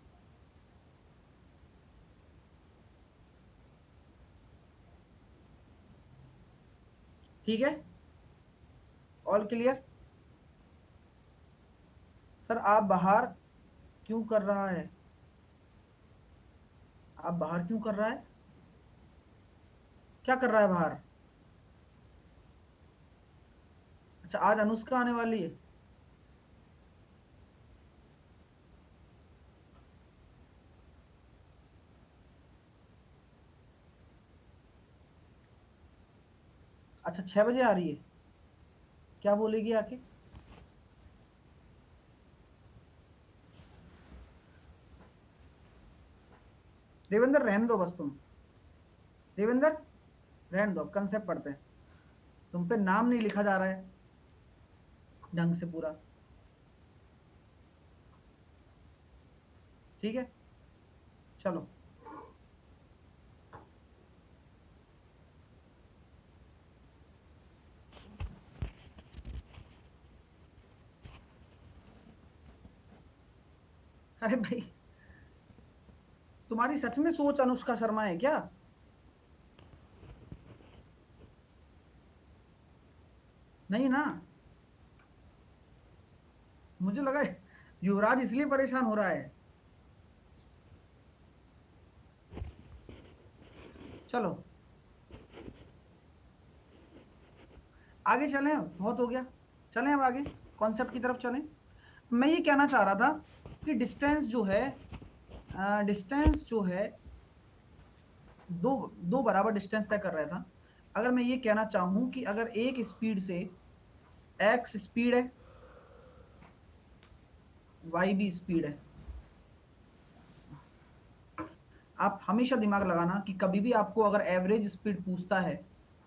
ठीक है, ऑल क्लियर? सर आप बाहर क्यों कर रहा है, आप बाहर क्यों कर रहा है, क्या कर रहा है बाहर? अच्छा, आज अनुष्का आने वाली है। अच्छा 6 बजे आ रही है, क्या बोलेगी आके? देवेंद्र रहने दो बस तुम, देवेंद्र रहने दो, कंसेप्ट पढ़ते हैं। तुम पे नाम नहीं लिखा जा रहा है ढंग से पूरा, ठीक है, चलो। अरे भाई, तुम्हारी सच में सोच अनुष्का शर्मा है क्या? नहीं ना, मुझे लगा युवराज इसलिए परेशान हो रहा है। चलो आगे चलें, बहुत हो गया, चलें अब आगे कॉन्सेप्ट की तरफ चलें। मैं ये कहना चाह रहा था कि डिस्टेंस जो है, डिस्टेंस जो है, दो दो बराबर डिस्टेंस तय कर रहा था। अगर मैं ये कहना चाहूं कि अगर एक स्पीड से x स्पीड है, y भी स्पीड है, आप हमेशा दिमाग लगाना कि कभी भी आपको अगर एवरेज स्पीड पूछता है,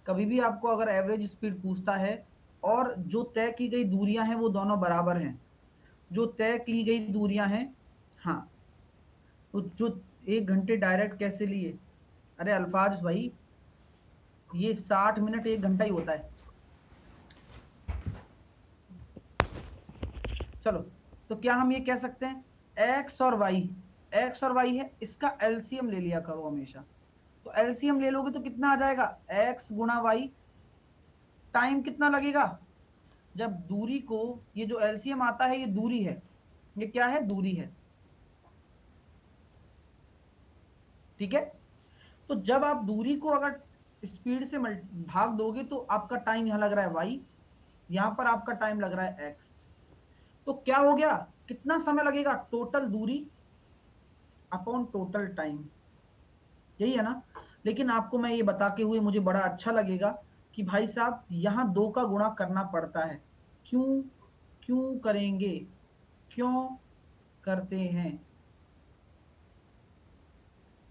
कभी भी आपको अगर एवरेज स्पीड पूछता है और जो तय की गई दूरियां हैं वो दोनों बराबर हैं, जो तय की गई दूरियां हैं, हाँ, तो जो 1 घंटे डायरेक्ट कैसे लिए? अरे अल्फाज भाई, ये 60 मिनट 1 घंटा ही होता है। चलो, तो क्या हम ये कह सकते हैं एक्स और वाई, एक्स और वाई है, इसका एलसीएम ले लिया करो हमेशा। तो एलसीएम ले लोगे तो कितना आ जाएगा, एक्स गुणा वाई। टाइम कितना लगेगा, जब दूरी को, ये जो एलसीएम आता है ये दूरी है, ये क्या है, दूरी है, ठीक है। तो जब आप दूरी को अगर स्पीड से भाग दोगे तो आपका टाइम यहां लग रहा है वाई, यहां पर आपका टाइम लग रहा है एक्स। तो क्या हो गया, कितना समय लगेगा, टोटल दूरी अपॉन टोटल टाइम, यही है ना। लेकिन आपको मैं ये बता के हुए मुझे बड़ा अच्छा लगेगा कि भाई साहब यहां 2 का गुणा करना पड़ता है। क्यों, क्यों करेंगे, क्यों करते हैं?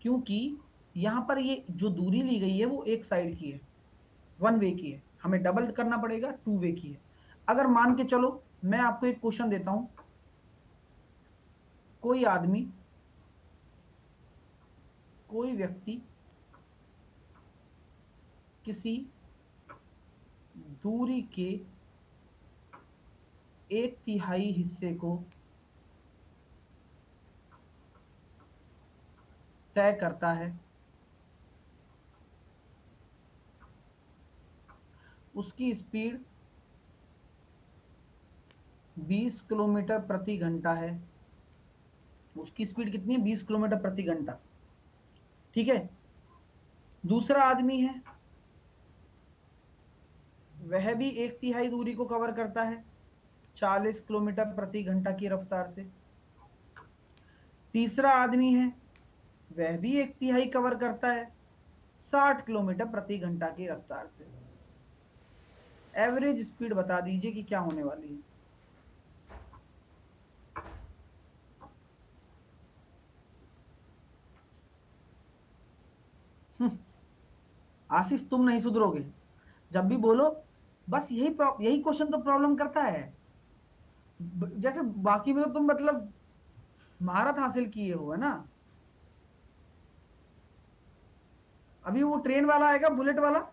क्योंकि यहां पर ये जो दूरी ली गई है वो एक साइड की है, वन वे की है, हमें डबल करना पड़ेगा, 2 वे की है। अगर मान के चलो, मैं आपको एक क्वेश्चन देता हूं, कोई आदमी, कोई व्यक्ति किसी दूरी के 1/3 हिस्से को तय करता है, उसकी स्पीड 20 किलोमीटर प्रति घंटा है, उसकी स्पीड कितनी है, 20 किलोमीटर प्रति घंटा, ठीक है। दूसरा आदमी है, वह भी 1/3 दूरी को कवर करता है 40 किलोमीटर प्रति घंटा की रफ्तार से। तीसरा आदमी है, वह भी 1/3 कवर करता है 60 किलोमीटर प्रति घंटा की रफ्तार से। एवरेज स्पीड बता दीजिए कि क्या होने वाली है। आशीष तुम नहीं सुधरोगे, जब भी बोलो बस यही क्वेश्चन तो प्रॉब्लम करता है। जैसे बाकी में तो तुम मतलब महारत हासिल किए हो, है ना। अभी वो ट्रेन वाला आएगा, बुलेट वाला,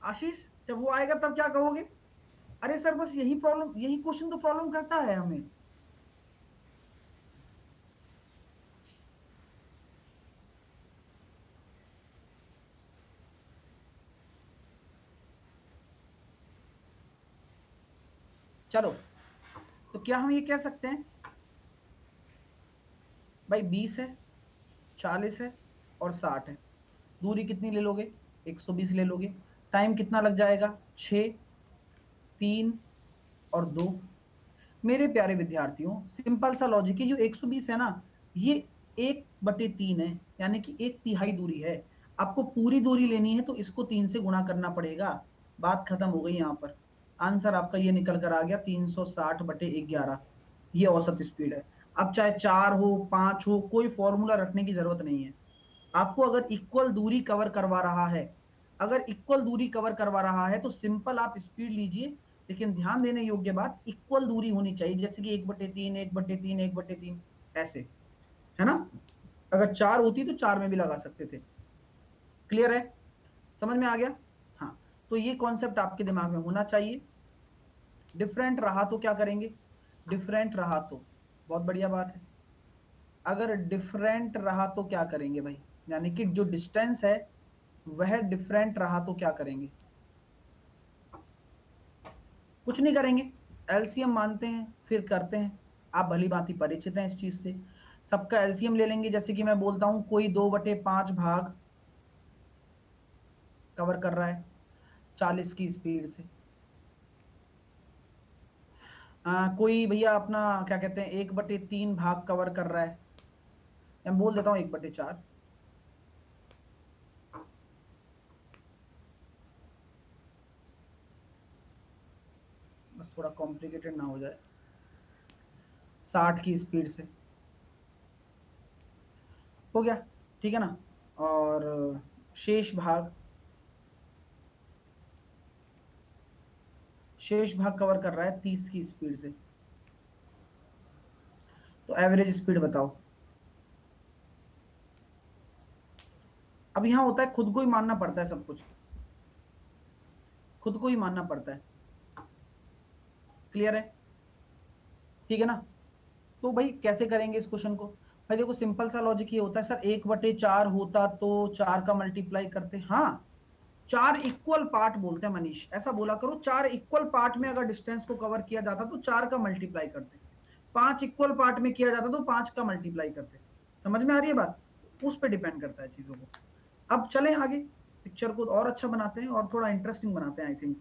आशीष जब वो आएगा तब क्या कहोगे? अरे सर बस यही प्रॉब्लम, यही क्वेश्चन तो प्रॉब्लम करता है हमें। चलो, तो क्या हम ये कह सकते हैं भाई 20 है, 40 है और 60 है, दूरी कितनी ले लोगे? 120 ले लोगे। टाइम कितना लग जाएगा? 6, 3 और 2। मेरे प्यारे विद्यार्थियों, सिंपल सा लॉजिक है। जो 120 है ना, ये 1/3 है, यानी कि 1/3 दूरी है। आपको पूरी दूरी लेनी है तो इसको 3 से गुणा करना पड़ेगा। बात खत्म हो गई। यहाँ पर आंसर आपका ये निकल कर आ गया 360/11। ये औसत स्पीड है। अब चाहे 4 हो 5 हो, कोई फॉर्मूला रखने की जरूरत नहीं है। आपको अगर इक्वल दूरी कवर करवा रहा है, अगर इक्वल दूरी कवर करवा रहा है तो सिंपल आप स्पीड लीजिए। लेकिन ध्यान देने योग्य बात, इक्वल दूरी होनी चाहिए, जैसे कि 1/3 1/3 1/3 ऐसे, है ना। अगर 4 होती तो 4 में भी लगा सकते थे। क्लियर है? समझ में आ गया? हाँ, तो ये कॉन्सेप्ट आपके दिमाग में होना चाहिए। डिफरेंट रहा तो क्या करेंगे? डिफरेंट रहा तो बहुत बढ़िया बात है। अगर डिफरेंट रहा तो क्या करेंगे भाई? यानी कि जो डिस्टेंस है वह डिफरेंट रहा तो क्या करेंगे? कुछ नहीं करेंगे, एलसीएम मानते हैं फिर करते हैं। आप भली भांति परिचित हैं इस चीज से। सबका एलसीएम ले लेंगे। जैसे कि मैं बोलता हूं कोई 2/5 भाग कवर कर रहा है 40 की स्पीड से। कोई भैया अपना क्या कहते हैं 1/3 भाग कवर कर रहा है, मैं बोल देता हूं 1/4। बस थोड़ा कॉम्प्लिकेटेड ना हो जाए। 60 की स्पीड से हो गया, ठीक है ना। और शेष भाग कवर कर रहा है 30 की स्पीड से। तो एवरेज स्पीड बताओ। अब यहां होता है खुद को ही मानना पड़ता है, सब कुछ खुद को ही मानना पड़ता है। क्लियर है? ठीक है ना। तो भाई कैसे करेंगे इस क्वेश्चन को? भाई देखो, सिंपल सा लॉजिक ये होता है, सर 1/4 होता तो 4 का मल्टीप्लाई करते। हाँ, 4 इक्वल पार्ट बोलते हैं मनीष, ऐसा बोला करो। 4 इक्वल पार्ट में अगर डिस्टेंस को कवर किया जाता तो 4 का मल्टीप्लाई करते। 5 इक्वल पार्ट में किया जाता तो 5 का मल्टीप्लाई करते। समझ में आ रही है बात? उस पर डिपेंड करता है चीजों को। अब चलें आगे, पिक्चर को और अच्छा बनाते हैं और थोड़ा इंटरेस्टिंग बनाते हैं। I think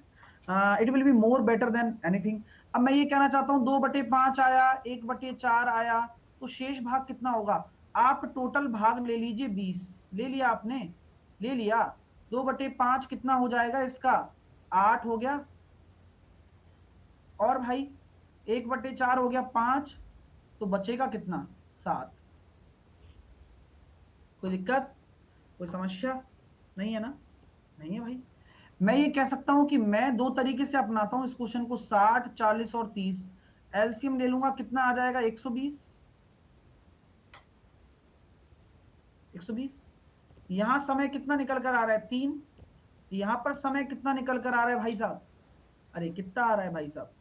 it will be more better than anything. अब मैं ये कहना चाहता हूं 2/5 आया, 1/4 आया, तो शेष भाग कितना होगा? आप टोटल भाग ले लीजिए 20। ले लिया आपने? ले लिया। 2/5 कितना हो जाएगा इसका? 8 हो गया। और भाई 1/4 हो गया 5, तो बचेगा कितना? 7। कोई दिक्कत, कोई समस्या नहीं है ना? नहीं है भाई। मैं ये कह सकता हूं कि मैं दो तरीके से अपनाता हूं इस क्वेश्चन को, 60, 40 और 30। एलसीएम ले लूंगा, कितना आ जाएगा? 120। 120। यहां समय कितना निकल कर आ रहा है? 3। यहां पर समय कितना निकल कर आ रहा है भाई साहब? अरे कितना आ रहा है भाई साहब?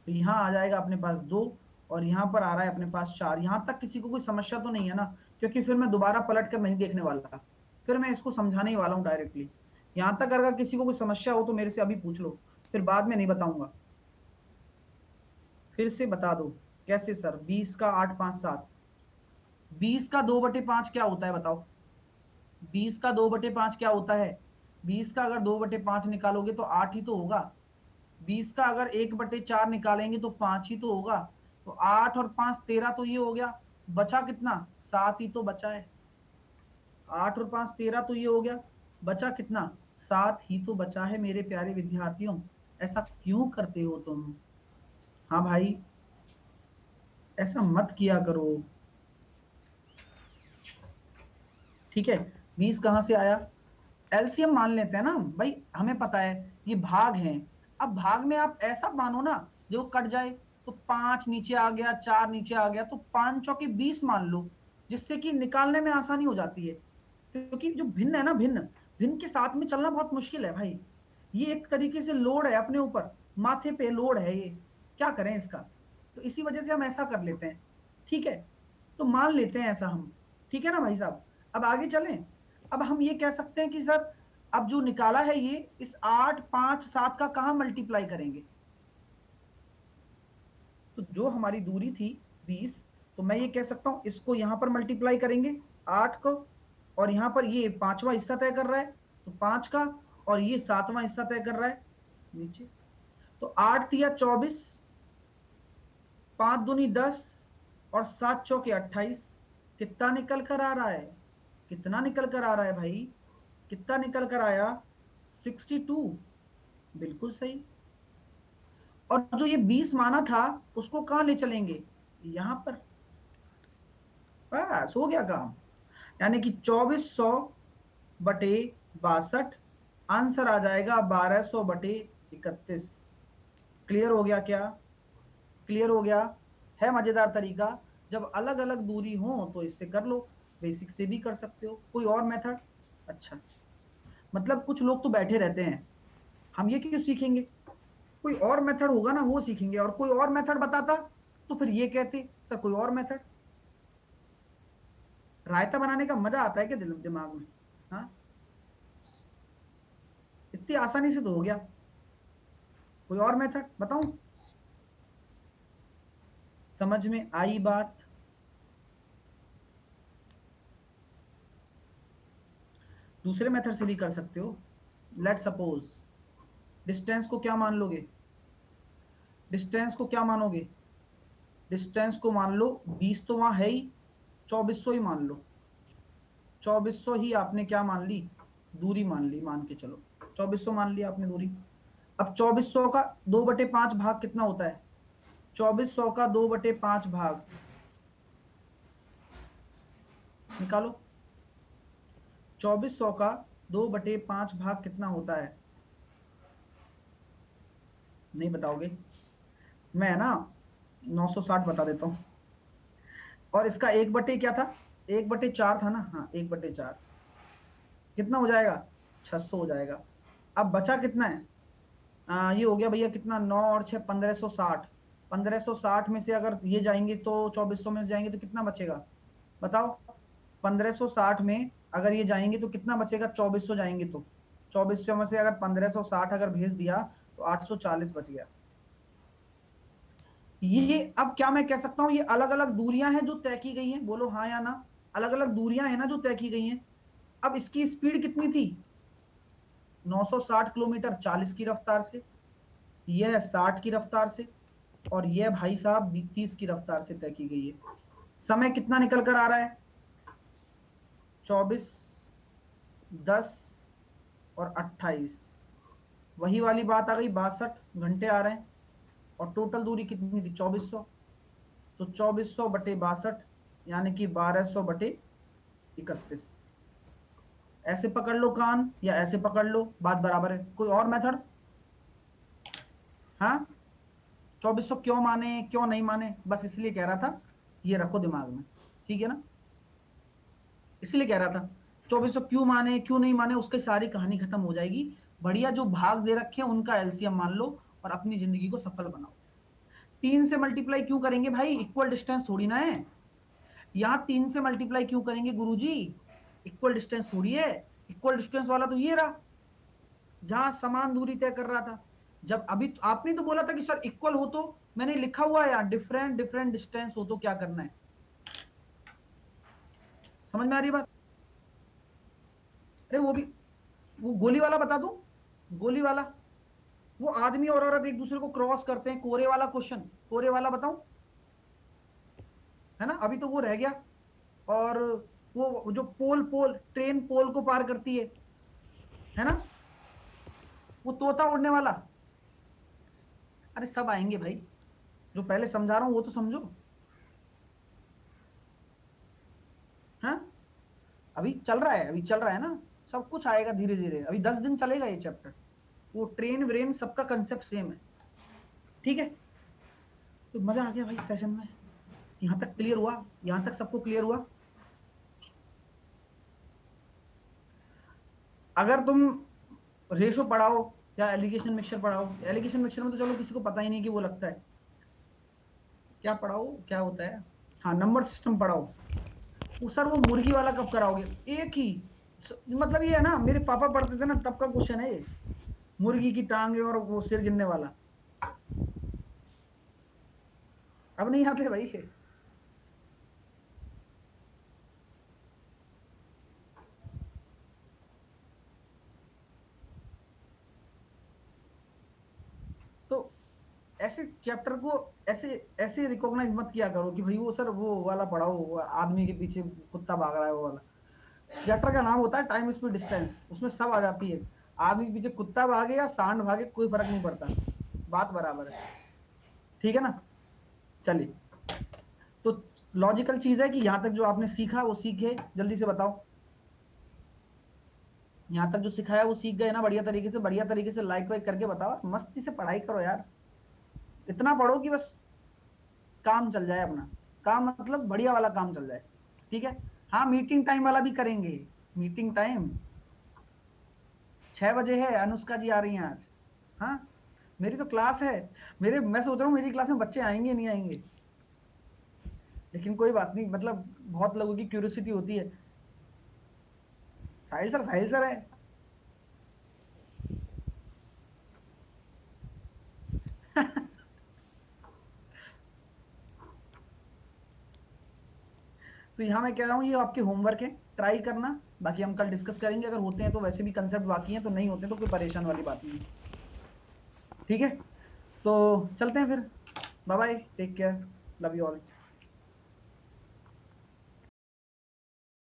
तो यहां आ जाएगा अपने पास 2, और यहां पर आ रहा है अपने पास 4। यहां तक किसी को कोई समस्या तो नहीं है ना? क्योंकि फिर मैं दोबारा पलट कर नहीं देखने वाला, फिर मैं इसको समझाने ही वाला हूं डायरेक्टली। यहां तक अगर किसी को कोई समस्या हो तो मेरे से अभी पूछ लो, फिर बाद में नहीं बताऊंगा। फिर से बता दो कैसे सर? 20 का 8 5 7। 20 का 2/5 क्या होता है बताओ? 20 का 2/5 क्या होता है? 20 का अगर 2/5 निकालोगे तो 8 ही तो होगा। 20 का अगर 1/4 निकालेंगे तो 5 ही तो होगा। तो 8 और 5 13, तो ये हो गया। बचा कितना? 7 ही तो बचा है। 8 और 5 13, तो ये हो गया। बचा कितना? 7 ही तो बचा है मेरे प्यारे विद्यार्थियों। ऐसा क्यों करते हो तुम? हाँ भाई, ऐसा मत किया करो। ठीक है, 20 कहां से आया? एलसीएम मान लेते हैं ना भाई, हमें पता है ये भाग है। अब भाग में आप ऐसा मानो ना जो कट जाए, तो 5 नीचे आ गया, 4 नीचे आ गया, तो 5 चौके 20 मान लो, जिससे कि निकालने में आसानी हो जाती है। क्योंकि जो भिन्न है ना, भिन्न भिन्न के साथ में चलना बहुत मुश्किल है भाई। ये एक तरीके से लोड है अपने ऊपर, माथे पे लोड है ये, क्या करें इसका। तो इसी वजह से हम ऐसा कर लेते हैं। ठीक है, तो मान लेते हैं ऐसा हम। ठीक है ना भाई साहब, अब आगे चलें। अब हम ये कह सकते हैं कि सर, अब जो निकाला है ये, इस 8 5 7 का कहां मल्टीप्लाई करेंगे? तो जो हमारी दूरी थी 20, तो मैं ये कह सकता हूं इसको यहां पर मल्टीप्लाई करेंगे 8 को, और यहां पर ये 5वां हिस्सा तय कर रहा है तो 5 का, और ये 7वां हिस्सा तय कर रहा है नीचे। तो 8 तिया 24, 5 दूनी 10, और 7 चौके 28। कितना निकल कर आ रहा है? कितना निकल कर आ रहा है भाई? कितना निकल कर आया? 62। बिल्कुल सही। और जो ये 20 माना था, उसको कहां ले चलेंगे? यहां पर। बस हो गया काम। यानी कि 2400/62, आंसर आ जाएगा 1200/31। क्लियर हो गया क्या? क्लियर हो गया? है मजेदार तरीका। जब अलग अलग दूरी हो तो इससे कर लो, बेसिक से भी कर सकते हो। कोई और मेथड? अच्छा, मतलब कुछ लोग तो बैठे रहते हैं, हम ये क्यों सीखेंगे? कोई और मेथड होगा ना, वो सीखेंगे। और कोई और मेथड बताता तो फिर ये कहते सर कोई और मेथड। रायता बनाने का मजा आता है क्या दिमाग में? हाँ, इतनी आसानी से तो हो गया। कोई और मेथड बताऊं? समझ में आई बात? दूसरे मेथड से भी कर सकते हो। लेट सपोज, डिस्टेंस को क्या मान लोगे? डिस्टेंस को क्या मानोगे? डिस्टेंस को मान लो 20 तो वहां है ही, 2400 ही मान लो। 2400 ही आपने क्या मान ली? दूरी मान ली, मान के चलो 2400 मान लिया आपने दूरी। अब 2400 का 2/5 भाग कितना होता है? 2400 का 2/5 भाग निकालो। 2400 का 2/5 भाग कितना होता है? नहीं बताओगे? मैं ना 960 बता देता हूं। और इसका 1/, क्या था? 1/4 था ना? हाँ, 1/4 कितना हो जाएगा? 600 हो जाएगा। अब बचा कितना है? ये हो गया भैया कितना, 9 और 6 1560। 1560 में से अगर ये जाएंगे तो 2400 में से जाएंगे तो कितना बचेगा? बताओ। 1560 में अगर ये जाएंगे तो कितना बचेगा? 2400 जाएंगे तो 2400 में से अगर 1560 अगर भेज दिया तो 840 बच गया। ये अब क्या मैं कह सकता हूं, ये अलग अलग दूरियां हैं जो तय की गई हैं, बोलो हाँ या ना। अलग अलग दूरियां हैं ना जो तय की गई हैं। अब इसकी स्पीड कितनी थी? 960 किलोमीटर 40 की रफ्तार से, यह 60 की रफ्तार से, और यह भाई साहब 30 की रफ्तार से तय की गई है। समय कितना निकल कर आ रहा है? 24, 10 और 28। वही वाली बात आ गई, 62 घंटे आ रहे हैं। और टोटल दूरी कितनी थी? 2400। तो 2400/62 यानी कि 1200/31। ऐसे पकड़ लो कान या ऐसे पकड़ लो, बात बराबर है। कोई और मेथड? हाँ, 2400 क्यों माने क्यों नहीं माने, बस इसलिए कह रहा था, ये रखो दिमाग में। ठीक है ना? इसलिए कह रहा था 2400 क्यों माने क्यों नहीं माने, उसकी सारी कहानी खत्म हो जाएगी। बढ़िया, जो भाग दे रखे हैं उनका एलसीएम मान लो और अपनी जिंदगी को सफल बनाओ। 3 से मल्टीप्लाई क्यों करेंगे भाई? इक्वल डिस्टेंस थोड़ी ना है। यहां 3 से मल्टीप्लाई क्यों करेंगे गुरुजी? इक्वल डिस्टेंस थोड़ी है। इक्वल डिस्टेंस वाला तो ये रहा, जहां समान दूरी तय कर रहा था। जब अभी तो आपने तो बोला था कि सर इक्वल हो, तो मैंने लिखा हुआ है यार, डिफरेंट डिफरेंट डिस्टेंस हो तो क्या करना है। समझ में आ रही बात? अरे वो भी वो गोली वाला बता दूं, गोली वाला, वो आदमी और औरत एक दूसरे को क्रॉस करते हैं, कोरे वाला क्वेश्चन, कोरे वाला बताऊं, है ना, अभी तो वो रह गया। और वो जो पोल पोल ट्रेन पोल को पार करती है ना, वो तोता उड़ने वाला। अरे सब आएंगे भाई, जो पहले समझा रहा हूं वो तो समझो। हाँ, अभी चल रहा है, अभी चल रहा है ना, सब कुछ आएगा धीरे धीरे, अभी 10 दिन चलेगा ये चैप्टर। वो ट्रेन व्रेन सबका कंसेप्ट सेम है, ठीक है। तो मजा आ गया भाई सेशन में, यहां तक क्लियर हुआ, यहां तक सबको क्लियर हुआ। अगर तुम रेशो पढ़ाओ या एलिगेशन मिक्सचर पढ़ाओ, एलिगेशन मिक्सचर में तो चलो किसी को पता ही नहीं कि वो लगता है क्या, पढ़ाओ क्या होता है। हाँ, नंबर सिस्टम पढ़ाओ। वो सर वो मुर्गी वाला कब कराओगे, एक ही मतलब ये है ना, मेरे पापा पढ़ते थे ना तब का क्वेश्चन है ये, मुर्गी की टांगे और वो सिर गिनने वाला, अब नहीं आते भाई। तो ऐसे चैप्टर को ऐसे ऐसे रिकॉग्नाइज मत किया करो कि भाई वो सर वो वाला पढ़ाओ, वो आदमी के पीछे कुत्ता भाग रहा है वो वाला। चैप्टर का नाम होता है टाइम स्पीड डिस्टेंस, उसमें सब आ जाती है, आदमी के पीछे कुत्ता भागे या सांड भागे कोई फर्क नहीं पड़ता, बात बराबर है, ठीक है ना। चलिए, तो लॉजिकल चीज है कि यहां तक जो आपने सीखा वो सीखे, जल्दी से बताओ, यहां तक जो सिखाया वो सीख गए ना, बढ़िया तरीके से, बढ़िया तरीके से लाइक वाइक करके बताओ, मस्ती से पढ़ाई करो यार, इतना पढ़ो कि बस काम चल जाए अपना, काम मतलब बढ़िया वाला काम चल जाए, ठीक है। हाँ, मीटिंग टाइम वाला भी करेंगे, मीटिंग टाइम 6 बजे है, अनुष्का जी आ रही हैं आज। हाँ, मेरी तो क्लास है, मेरे मैं सोच रहा हूँ मेरी क्लास में बच्चे आएंगे नहीं आएंगे, लेकिन कोई बात नहीं, मतलब बहुत लोगों की क्यूरियोसिटी होती है। साहिल सर, साहिल सर है। तो यहाँ मैं कह रहा हूँ ये आपके होमवर्क है, ट्राई करना, बाकी हम कल डिस्कस करेंगे, अगर होते हैं तो, वैसे भी कंसेप्ट बाकी हैं, तो नहीं होते तो कोई परेशान वाली बात नहीं है, ठीक है। तो चलते हैं फिर, bye bye, take care, love you all.